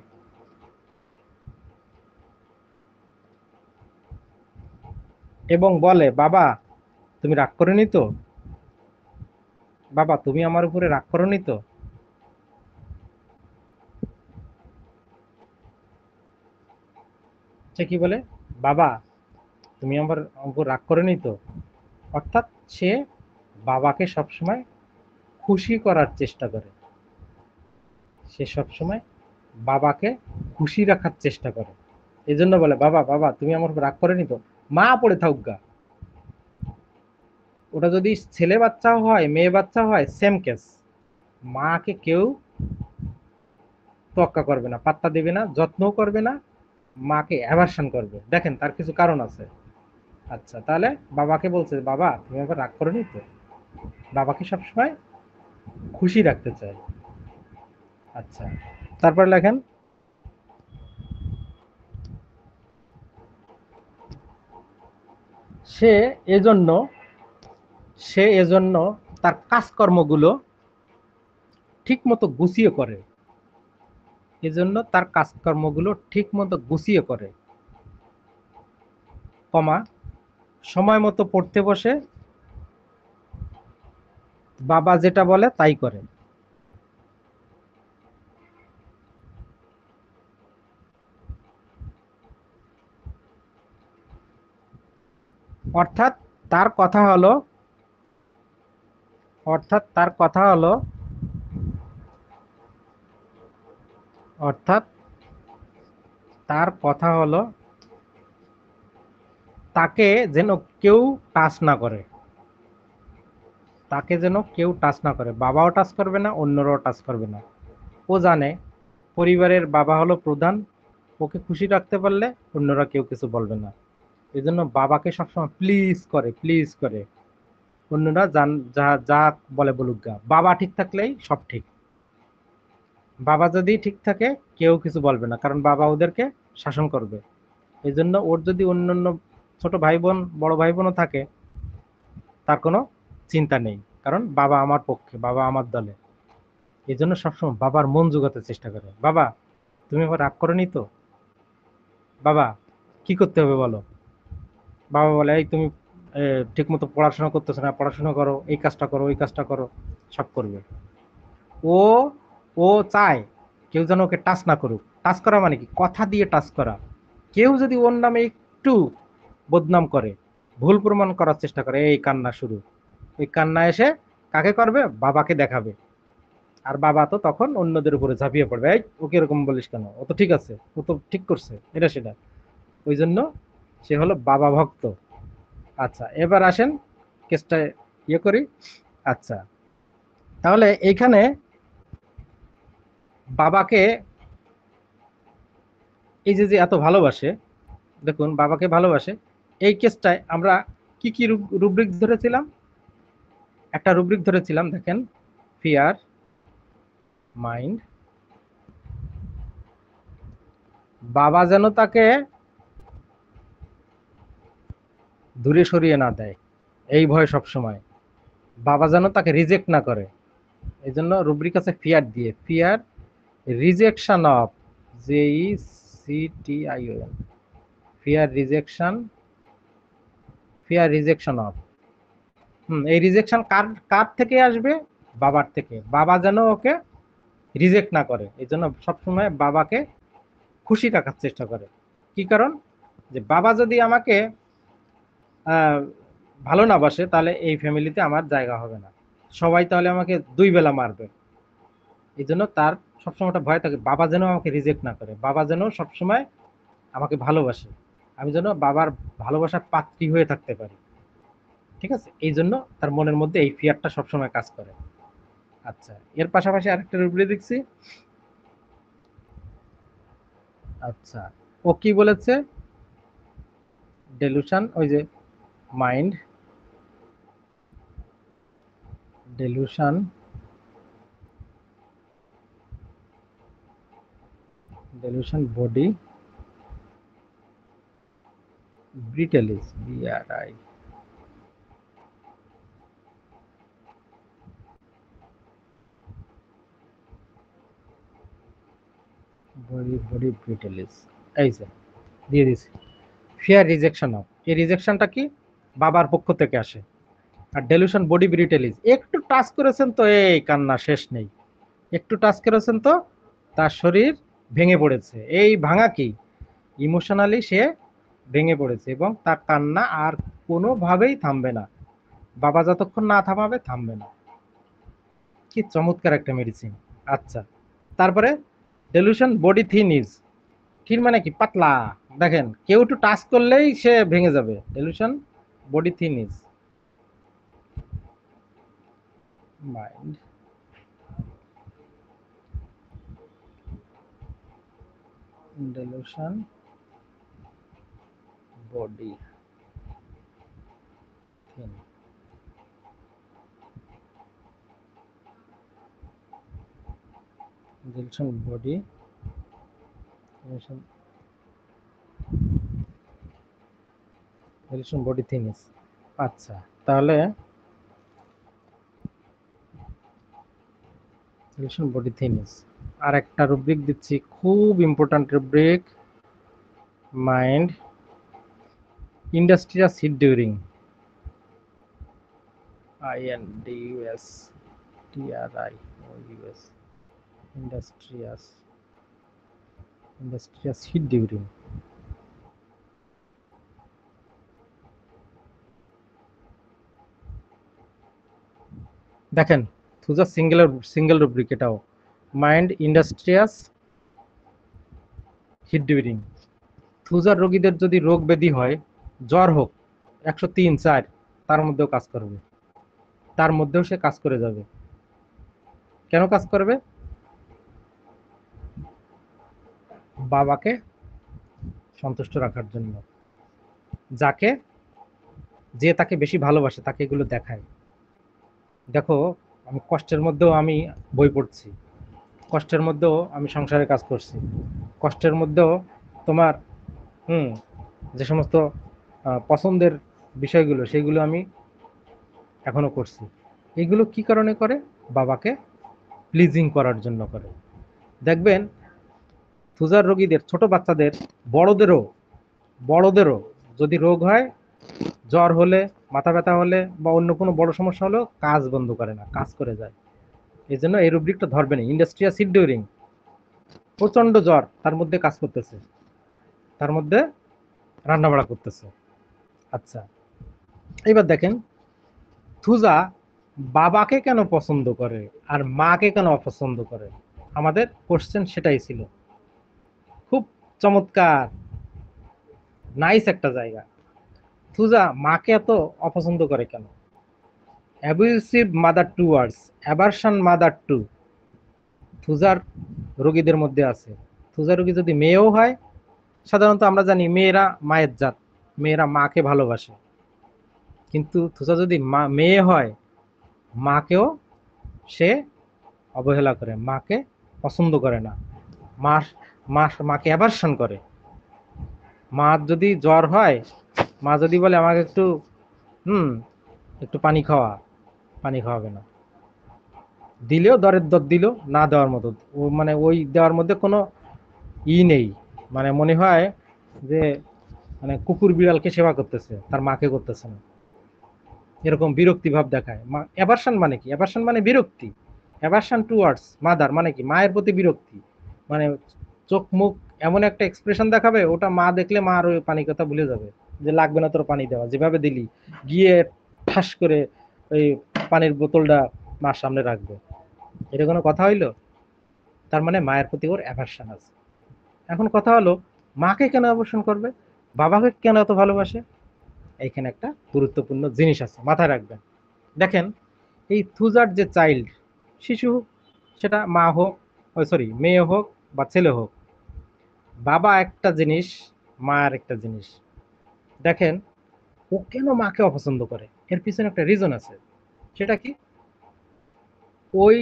এবং বলে, বাবা তুমি রাগ করোনি তো, বাবা তুমি আমার উপরে রাগ করোনি তো। সে কি বলে, বাবা তুমি আমার উপর রাগ করোনি তো। অর্থাৎ সে বাবাকে সবসময় খুশি করার চেষ্টা করে, সে সবসময় বাবাকে খুশি রাখার চেষ্টা করে। এই জন্য বলে, বাবা বাবা তুমি আমার উপর রাগ করেনি তো, মা পড়ে থাক গা। ওটা যদি ছেলে বাচ্চাও হয়, মেয়ে বাচ্চা হয়, সেম কেস। মাকে কেউ তোয়াক্কা করবে না, পাত্তা দেবে না, যত্নও করবে না, মাকে অ্যাভার্সন করবে। দেখেন তার কিছু কারণ আছে। আচ্ছা, তাহলে বাবাকে বলছে, বাবা তুমি আবার রাগ করোনি তো, বাবাকে সবসময় খুশি রাখতে চায়। আচ্ছা, তারপর লেখেন, সে এজন্য সে এজন্য তার কাজকর্মগুলো ঠিক মতো গুছিয়ে করে, এজন্য তার কাজকর্মগুলো ঠিক মতো গুছিয়ে করে, কমা, সময় মতো পড়তে বসে, বাবা যেটা বলে তাই করে। অর্থাৎ তার কথা হলো অর্থাৎ তার কথা হলো অর্থাৎ তার কথা হলো তাকে যেন কেউ টাচ না করে, তাকে যেন কেউ টাচ না করে, বাবাও টাচ করবে না, অন্যরাও টাচ করবে না। ও জানে পরিবারের বাবা হলো প্রধান, ওকে খুশি রাখতে পারলে অন্যরা কেউ কিছু বলবে না। এই জন্য বাবাকে সবসময় প্লিজ করে, প্লিজ করে। অন্যরা যা যা বলে বলুক গা, বাবা ঠিক থাকলেই সব ঠিক। বাবা যদি ঠিক থাকে কেউ কিছু বলবে না, কারণ বাবা ওদেরকে শাসন করবে। এই জন্য ওর যদি অন্যান্য ছোট ভাই বোন, বড় ভাই বোনও থাকে, তার কোনো চিন্তা নেই, কারণ বাবা আমার পক্ষে, বাবা আমার দলে। এই জন্য সবসময় বাবার মন জোগাতে চেষ্টা করে, বাবা তুমি আবার রাগ করনি তো, বাবা কি করতে হবে বলো। বাবা বলে এই তুমি ঠিক মতো পড়াশোনা করতেছো না, পড়াশোনা করো, এই কাজটা করো, ওই কাজটা করো, সব করবে। ও ও চায় কেউ যেন ওকে টাচ না করুক। টাচ করা মানে কি, কথা দিয়ে টাচ করা। কেউ যদি ওর নামে একটু বদনাম করে, ভুল প্রমাণ করার চেষ্টা করে, এই কান্না শুরু। ওই কান্না এসে কাকে করবে, বাবাকে দেখাবে। আর বাবা তো তখন অন্যদের উপরে ঝাঁপিয়ে পড়বে, এই ওকে এরকম বলিস কেন, ও তো ঠিক আছে, ও তো ঠিক করছে, এটা সেটা। ওই জন্য সে হলো বাবা ভক্ত। আচ্ছা, এবার আসেন কেসটা ইয়ে করি। আচ্ছা, তাহলে এইখানে বাবাকে এই যে যে এত ভালোবাসে, দেখুন বাবাকে ভালোবাসে, এই কেসটায় আমরা কি কি রুব্রিক ধরেছিলাম? একটা রুব্রিক ধরেছিলাম, দেখেন, ফিয়ার, মাইন্ড, বাবা যেন তাকে দূরে সরিয়ে না দেয়, এই ভয় সব সময়। বাবা যেন তাকে রিজেক্ট না করে, এই জন্য রুব্রিক আছে ফিয়ার দিয়ে, fear rejection of, J C T I O N, fear rejection, fear rejection of. এই রিজেকশন কার কার থেকে আসবে? বাবার থেকে। বাবা যেন ওকে রিজেক্ট না করে, এই জন্য সবসময় বাবাকে খুশি রাখার চেষ্টা করে। কি কারণ? যে বাবা যদি আমাকে আহ, ভালো না বাসে, তাহলে এই ফ্যামিলিতে আমার জায়গা হবে না, সবাই তাহলে আমাকে দুই বেলা মারবে। এই জন্য তার সবসময় একটা ভয় থাকে, বাবা যেন আমাকে রিজেক্ট না করে, বাবা যেন সবসময় আমাকে ভালোবাসে, আমি যেন বাবার ভালোবাসার পাত্রী হয়ে থাকতে পারি। ঠিক আছে, এই জন্য তার মনের মধ্যে এই ফিয়ারটা সবসময় কাজ করে। আচ্ছা, এর পাশাপাশি আরেকটা রুবরি দেখছি। আচ্ছা, ও কি বলেছে? ডেলুশন, ওই যে mind, delusion, delusion body brittleness, BRI, body body brittleness, এই যে দিয়ে দিছি। ফিয়ার রিজেকশন অফ, এই রিজেকশনটা কি, বাবার পক্ষ থেকে আসে। আর ডেলুশন বডি ব্রিটেলিস, একটু টাচ করেছেন তো এই কান্না শেষ নেই, একটু টাচ করেছেন তো তার শরীর ভেঙে পড়েছে। এই ভাঙা কি, ইমোশনালি সে ভেঙে পড়েছে এবং তার কান্না আর কোনোভাবেই থামবে না, বাবা যতক্ষণ না থামাবে থামবে না। কি চমৎকার একটা মেডিসিন। আচ্ছা, তারপরে delusion body thin is, thin মানে কি, পাতলা। দেখেন কেউ একটু টাচ করলেই সে ভেঙে যাবে, delusion body thin is, mind, delusion body thin, delusion body, delusion, delusion body thin is. আচ্ছা, তাহলে ডেলুশন বডি থিন ইজ। আর একটা রুব্রিক দিচ্ছি, খুব important rubric, mind, industrious hit during, INDUSTRIOUS, industrious, industrious hit during. দেখেন Thuja single rubric এটাও, mind industrious hit during. থুজার রোগীদের যদি রোগ ব্যাধি হয়, জ্বর হোক 103-4, তার মধ্যেও কাজ করবে, তার মধ্যেও সে কাজ করে যাবে। কেন কাজ করবে? বাবাকে সন্তুষ্ট রাখার জন্য, যে তাকে বেশি ভালোবাসে তাকে এগুলো দেখায়। দেখো আমি কষ্টের মধ্যেও আমি বই পড়ছি, কষ্টের মধ্যেও আমি সংসারে কাজ করছি, কষ্টের মধ্যেও তোমার যে সমস্ত পছন্দের বিষয়গুলো সেগুলো আমি এখনো করছি। এগুলো কি কারণে করে? বাবাকে প্লিজিং করার জন্য করে। দেখবেন থুজার রোগীদের, ছোট বাচ্চাদের, বড়দেরও যদি রোগ হয়, জ্বর হলে, মাথা ব্যথা হলে বা অন্য কোনো বড় সমস্যা হলেও কাজ বন্ধ করে না, কাজ করে যায়। এই জন্য এই রুব্রিকটা ধরবে না। ইন্ডাস্ট্রিয়াল হিট ডিউরিং, প্রচন্ড জ্বর, তার মধ্যে কাজ করতেছে, তার মধ্যে রান্না বাড়া করতেছে। আচ্ছা, এবার দেখেন থুজা বাবাকে কেন পছন্দ করে আর মাকে কেন অপছন্দ করে? আমাদের কোশ্চেন সেটাই ছিল। খুব চমৎকার, নাইস একটা জায়গা। থুজা মাকে এত অপছন্দ করে কেন? Abusive mother towards, aversion mother to, থুজার রোগীদের মধ্যে আছে। থুজার রোগী যদি মেয়েও হয়, সাধারণত আমরা জানি মেয়েরা মায়ের জাত, মেয়েরা মাকে ভালোবাসে, কিন্তু থুজা যদি মেয়ে হয়, মাকেও সে অবহেলা করে, মাকে পছন্দ করে না, মাকে অ্যাভারশন করে। মা যদি জ্বর হয়, মা যদি বলে আমাকে একটু পানি খাওয়াবে না, দিলেও দরের দর দিল, না দেওয়ার মতো, মানে ওই দেওয়ার মধ্যে কোনো নেই, মানে মনে হয় যে মানে কুকুর বিড়ালকে সেবা করতেছে, তার মাকে করতেছে না, এরকম বিরক্তি ভাব দেখায়। অ্যাভারশন মানে কি? অ্যাভারশন মানে বিরক্তি। অ্যাভারশন টুয়ার্ডস মাদার মানে কি? মায়ের প্রতি বিরক্তি, মানে চোখ মুখ এমন একটা এক্সপ্রেশন দেখাবে, ওটা মা দেখলে মা আর ওই পানি কথা ভুলে যাবে, যে লাগবে না তোর পানি দেওয়া, যেভাবে দিলি, গিয়ে ঠাস করে ওই পানির বোতলটা মার সামনে রাখবে। এটা কোনো কথা হইলো? তার মানে মায়ের প্রতি ওর অ্যাভারশন আছে। এখন কথা হলো, মাকে কেন অ্যাভারশন করবে, বাবাকে কেন এত ভালোবাসে? এইখানে একটা গুরুত্বপূর্ণ জিনিস আছে, মাথায় রাখবেন। দেখেন এই থুজার যে চাইল্ড, শিশু, সেটা মা হোক, মেয়ে হোক বা ছেলে হোক, বাবা একটা জিনিস, মা আর একটা জিনিস। দেখেন ও কেন মাকে অপছন্দ করে, এর পিছনে একটা রিজন আছে। সেটা কি? ওই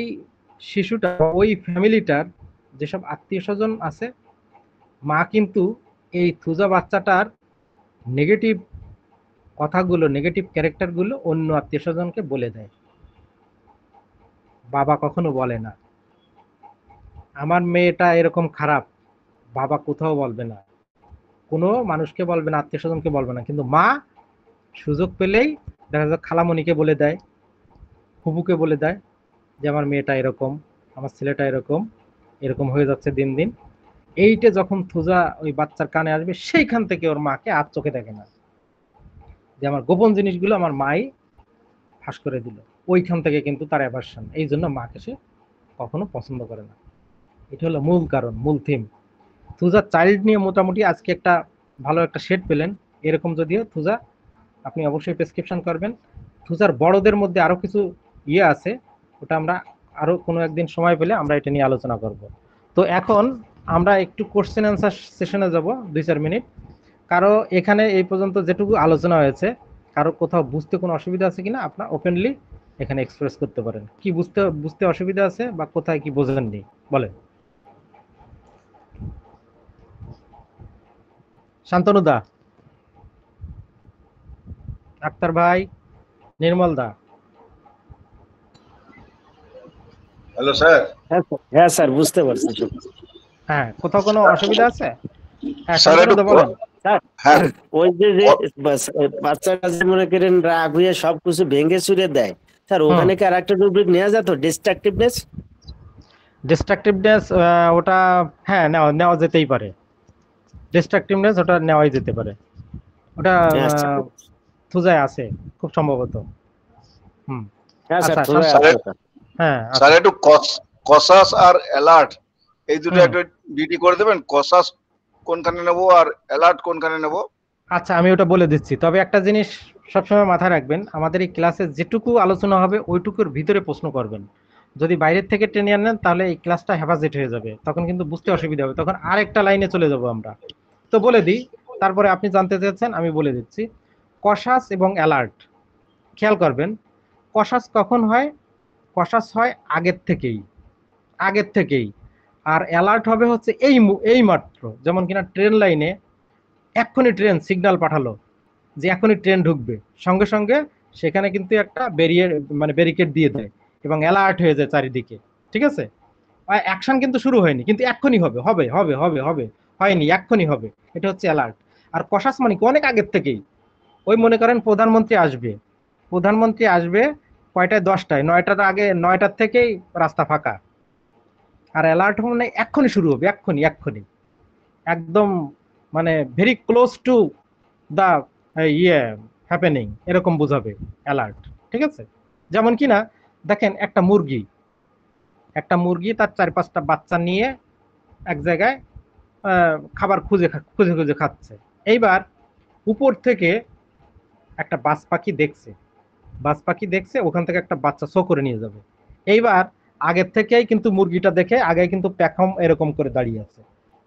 শিশুটা, ওই ফ্যামিলিটার যেসব আত্মীয় স্বজন আছে, মা কিন্তু এই থুজা বাচ্চাটার নেগেটিভ কথাগুলো, নেগেটিভ ক্যারেক্টারগুলো অন্য আত্মীয় স্বজনকে বলে দেয়। বাবা কখনো বলে না আমার মেয়েটা এরকম খারাপ, বাবা কোথাও বলবে না, কোনো মানুষকে বলবে না, আত্মীয় স্বজনকে বলবে না, কিন্তু মা সুযোগ পেলেই দেখা যায় খালামণিকে বলে দেয়, ফুপুকে বলে দেয় যে আমার মেয়েটা এরকম, আমার ছেলেটা এরকম, এরকম হয়ে যাচ্ছে দিন দিন। এইটা যখন থুজা ওই বাচ্চার কানে আসবে, সেইখান থেকে ওর মাকে আর চোখে দেখে না, যে আমার গোপন জিনিসগুলো আমার মাই ফাঁস করে দিল। ওইখান থেকে কিন্তু তার অ্যাভারশন, এই জন্য মাকে সে কখনো পছন্দ করে না। এটা হলো মূল কারণ, মূল থিম। থুজা চাইল্ড নিয়ে মোটামুটি আজকে একটা ভালো একটা শেড পেলেন। এরকম যদিও থুজা আপনি অবশ্যই প্রেসক্রিপশন করবেন। থুজার বড়দের মধ্যে আরো কিছু আছে, ওটা আমরা আরো কোনো একদিন সময় পেলে আমরা এটা নিয়ে আলোচনা করব। তো এখন আমরা একটু কোশ্চেন অ্যান্সার সেশনে যাব 2-4 মিনিট। কারো এখানে এই পর্যন্ত যেটুকু আলোচনা হয়েছে, কারো কোথাও বুঝতে কোনো অসুবিধা আছে কিনা আপনার ওপেনলি এখানে এক্সপ্রেস করতে পারেন। কি বুঝতে অসুবিধা আছে বা কোথায় কি বোঝেননি বলেন। শান্তনু দা, আক্তার ভাই, নির্মল দা। Hello sir. হ্যাঁ স্যার, বুঝতে পারছি। হ্যাঁ, কোথাও কোনো অসুবিধা আছে? হ্যাঁ স্যার শান্তনু দা বলেন। স্যার হ্যাঁ ওই যে বাচ্চারা যে মনে করেন রাগ হয়ে সবকিছু ভেঙে চুরে দেয়, স্যার ওখানে কি আর একটা রুব্রিক নেওয়া যেত, ডিস্ট্রাকটিভনেস? ডিস্ট্রাকটিভনেস, ওটা হ্যাঁ নেওয়া যেতেই পারে। ডিস্ট্রাকটিভনেস ওটা নেওয়াই যেতে পারে, ওটা আচ্ছা, থুজায় আছে খুব সম্ভবত। হ্যাঁ স্যার, আচ্ছা, থুজা স্যার, আছে স্যার। হ্যাঁ স্যার একটু কসাস আর অ্যালার্ট এই দুটো হুম। একটু ডিটি করে দেবেন। কসাস কোনখানে নেবো আর অ্যালার্ট কোনখানে নেবো? আচ্ছা, আমি ওটা বলে দিচ্ছি। তবে একটা জিনিস সবসময় মাথায় রাখবেন, আমাদের এই ক্লাসে যেটুকু আলোচনা হবে ওইটুকুর ভিতরে প্রশ্ন করবেন। যদি বাইরের থেকে টেনে আনেন তাহলে এই ক্লাসটা হেফাজত হয়ে যাবে, তখন কিন্তু বুঝতে অসুবিধা হবে, তখন আরেকটা লাইনে চলে যাব আমরা। তো বলে দিই, তারপরে আপনি জানতে চাচ্ছেন আমি বলে দিচ্ছি। কসাস এবং অ্যালার্ট খেয়াল করবেন, কসাস কখন হয়? কসাস হয় আগের থেকেই, আগের থেকেই। আর অ্যালার্ট হবে হচ্ছে এই মাত্র, যেমন কিনা ট্রেন লাইনে এক্ষুনি ট্রেন সিগন্যাল পাঠালো যে এখনই ট্রেন ঢুকবে, সঙ্গে সঙ্গে সেখানে কিন্তু একটা ব্যারিকেড দিয়ে দেয় এবং অ্যালার্ট হয়ে যায় চারিদিকে। ঠিক আছে, অ্যাকশন কিন্তু শুরু হয়নি, কিন্তু এক্ষুনি হবে হবে হবে হবে হবে, হয়নি, এক্ষুনি হবে, এটা হচ্ছে অ্যালার্ট। আর কসাস মানে কি অনেক আগের থেকেই। ওই মনে করেন প্রধানমন্ত্রী আসবে, প্রধানমন্ত্রী আসবে কয়টায়? 10টায়, 9টার আগে, 9টার থেকেই রাস্তা ফাঁকা। আর অ্যালার্ট মানে এক্ষুনি শুরু হবে, এক্ষুনি এক্ষুনি, একদম মানে ভেরি ক্লোজ টু দা ইয়ে হ্যাপেনিং, এরকম বোঝাবে অ্যালার্ট। ঠিক আছে, যেমন কিনা দেখেন একটা মুরগি তার 4-5টা বাচ্চা নিয়ে এক জায়গায় খাবার খুঁজে খুঁজে খুঁজে খাচ্ছে। এইবার উপর থেকে একটা বাজ পাখি দেখছে ওখান থেকে একটা বাচ্চা শো করে নিয়ে যাবে। এইবার আগের থেকেই কিন্তু মুরগিটা দেখে আগে কিন্তু প্যাখম এরকম করে দাঁড়িয়ে আছে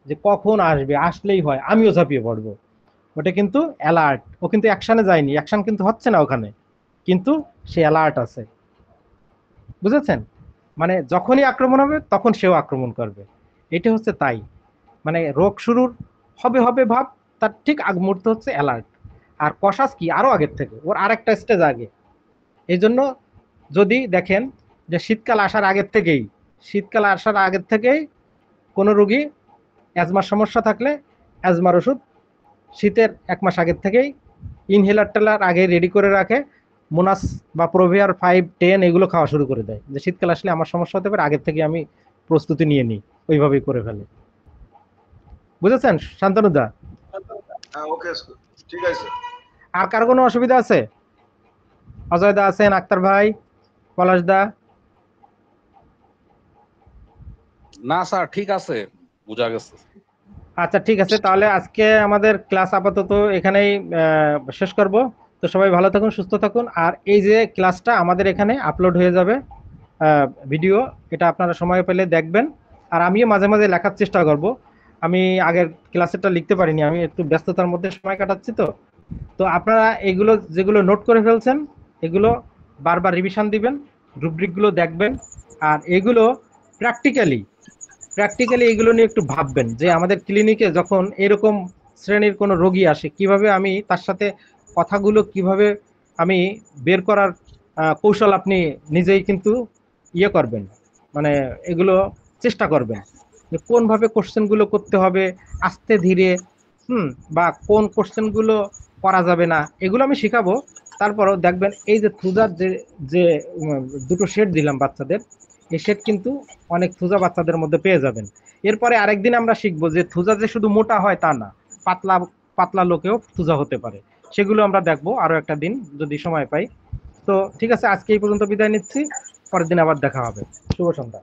যে কখন আসবে, আসলেই হয় আমিও ঝাঁপিয়ে পড়বো। ওটা কিন্তু অ্যালার্ট, ও কিন্তু অ্যাকশনে যায়নি, অ্যাকশন কিন্তু হচ্ছে না ওখানে, কিন্তু সে অ্যালার্ট আছে। বুঝেছেন? মানে যখনই আক্রমণ হবে তখন সেও আক্রমণ করবে, এটা হচ্ছে তাই। মানে রোগ শুরুর হবে হবে ভাব, তার ঠিক আগ মুহূর্ত হচ্ছে অ্যালার্ট। আর কসাস কি আরো আগের থেকে, ওর আরেকটা স্টেজ আগে। এই জন্য যদি দেখেন যে শীতকাল আসার আগের থেকেই কোনো রোগী অ্যাজমার সমস্যা থাকলে অ্যাজমার ওষুধ শীতের 1 মাস আগের থেকেই ইনহেলার টেলার আগে রেডি করে রাখে, মোনাস বা প্রোভিয়ার 5-10 এগুলো খাওয়া শুরু করে দেয়, যে শীতকাল আসলে আমার সমস্যা হতে পারে, আগের থেকে আমি প্রস্তুতি নিয়ে নিই, ওইভাবেই করে ফেলে। বুঝেছেন শান্তনুদা? হ্যাঁ, ওকে, ঠিক আছে। আর কার কোনো অসুবিধা আছে? অজয় দা আছেন, আক্তার ভাই, পলাশ দা? না স্যার, ঠিক আছে, বোঝা গেছে। আচ্ছা ঠিক আছে, তাহলে আজকে আমাদের ক্লাস আপাতত এখানেই শেষ করব। তো সবাই ভালো থাকুন, সুস্থ থাকুন। আর এই যে ক্লাসটা আমাদের এখানে আপলোড হয়ে যাবে ভিডিও, এটা আপনারা সময় পেলে দেখবেন। আর আমিও মাঝে মাঝে লেখার চেষ্টা করব। আমি আগের ক্লাসেরটা লিখতে পারিনি, আমি একটু ব্যস্ততার মধ্যে সময় কাটাচ্ছি। তো তো আপনারা এগুলো যেগুলো নোট করে ফেলছেন এগুলো বারবার রিভিশন দিবেন, রুব্রিকগুলো দেখবেন। আর এগুলো প্র্যাকটিক্যালি এগুলো নিয়ে একটু ভাববেন যে আমাদের ক্লিনিকে যখন এরকম শ্রেণীর কোনো রোগী আসে, কিভাবে আমি তার সাথে কথাগুলো কিভাবে আমি বের করার কৌশল আপনি নিজেই কিন্তু ইয়ে করবেন, মানে এগুলো চেষ্টা করবেন যে কোনভাবে কোশ্চেনগুলো করতে হবে, আস্তে ধীরে, বা কোন কোশ্চেনগুলো করা যাবে না, এগুলো আমি শেখাবো। তারপরও দেখবেন এই যে থ্রুজার যে যে দুটো সেট দিলাম বাচ্চাদের, এই সেট কিন্তু অনেক থুজা বাচ্চাদের মধ্যে পেয়ে যাবেন। এরপরে আরেকদিন আমরা শিখবো যে থুজা যে শুধু মোটা হয় তা না, পাতলা পাতলা লোকেও থুজা হতে পারে, সেগুলো আমরা দেখবো আরো একটা দিন যদি সময় পাই। তো ঠিক আছে, আজকে এই পর্যন্ত বিদায় নিচ্ছি, পরের দিন আবার দেখা হবে। শুভ সন্ধ্যা।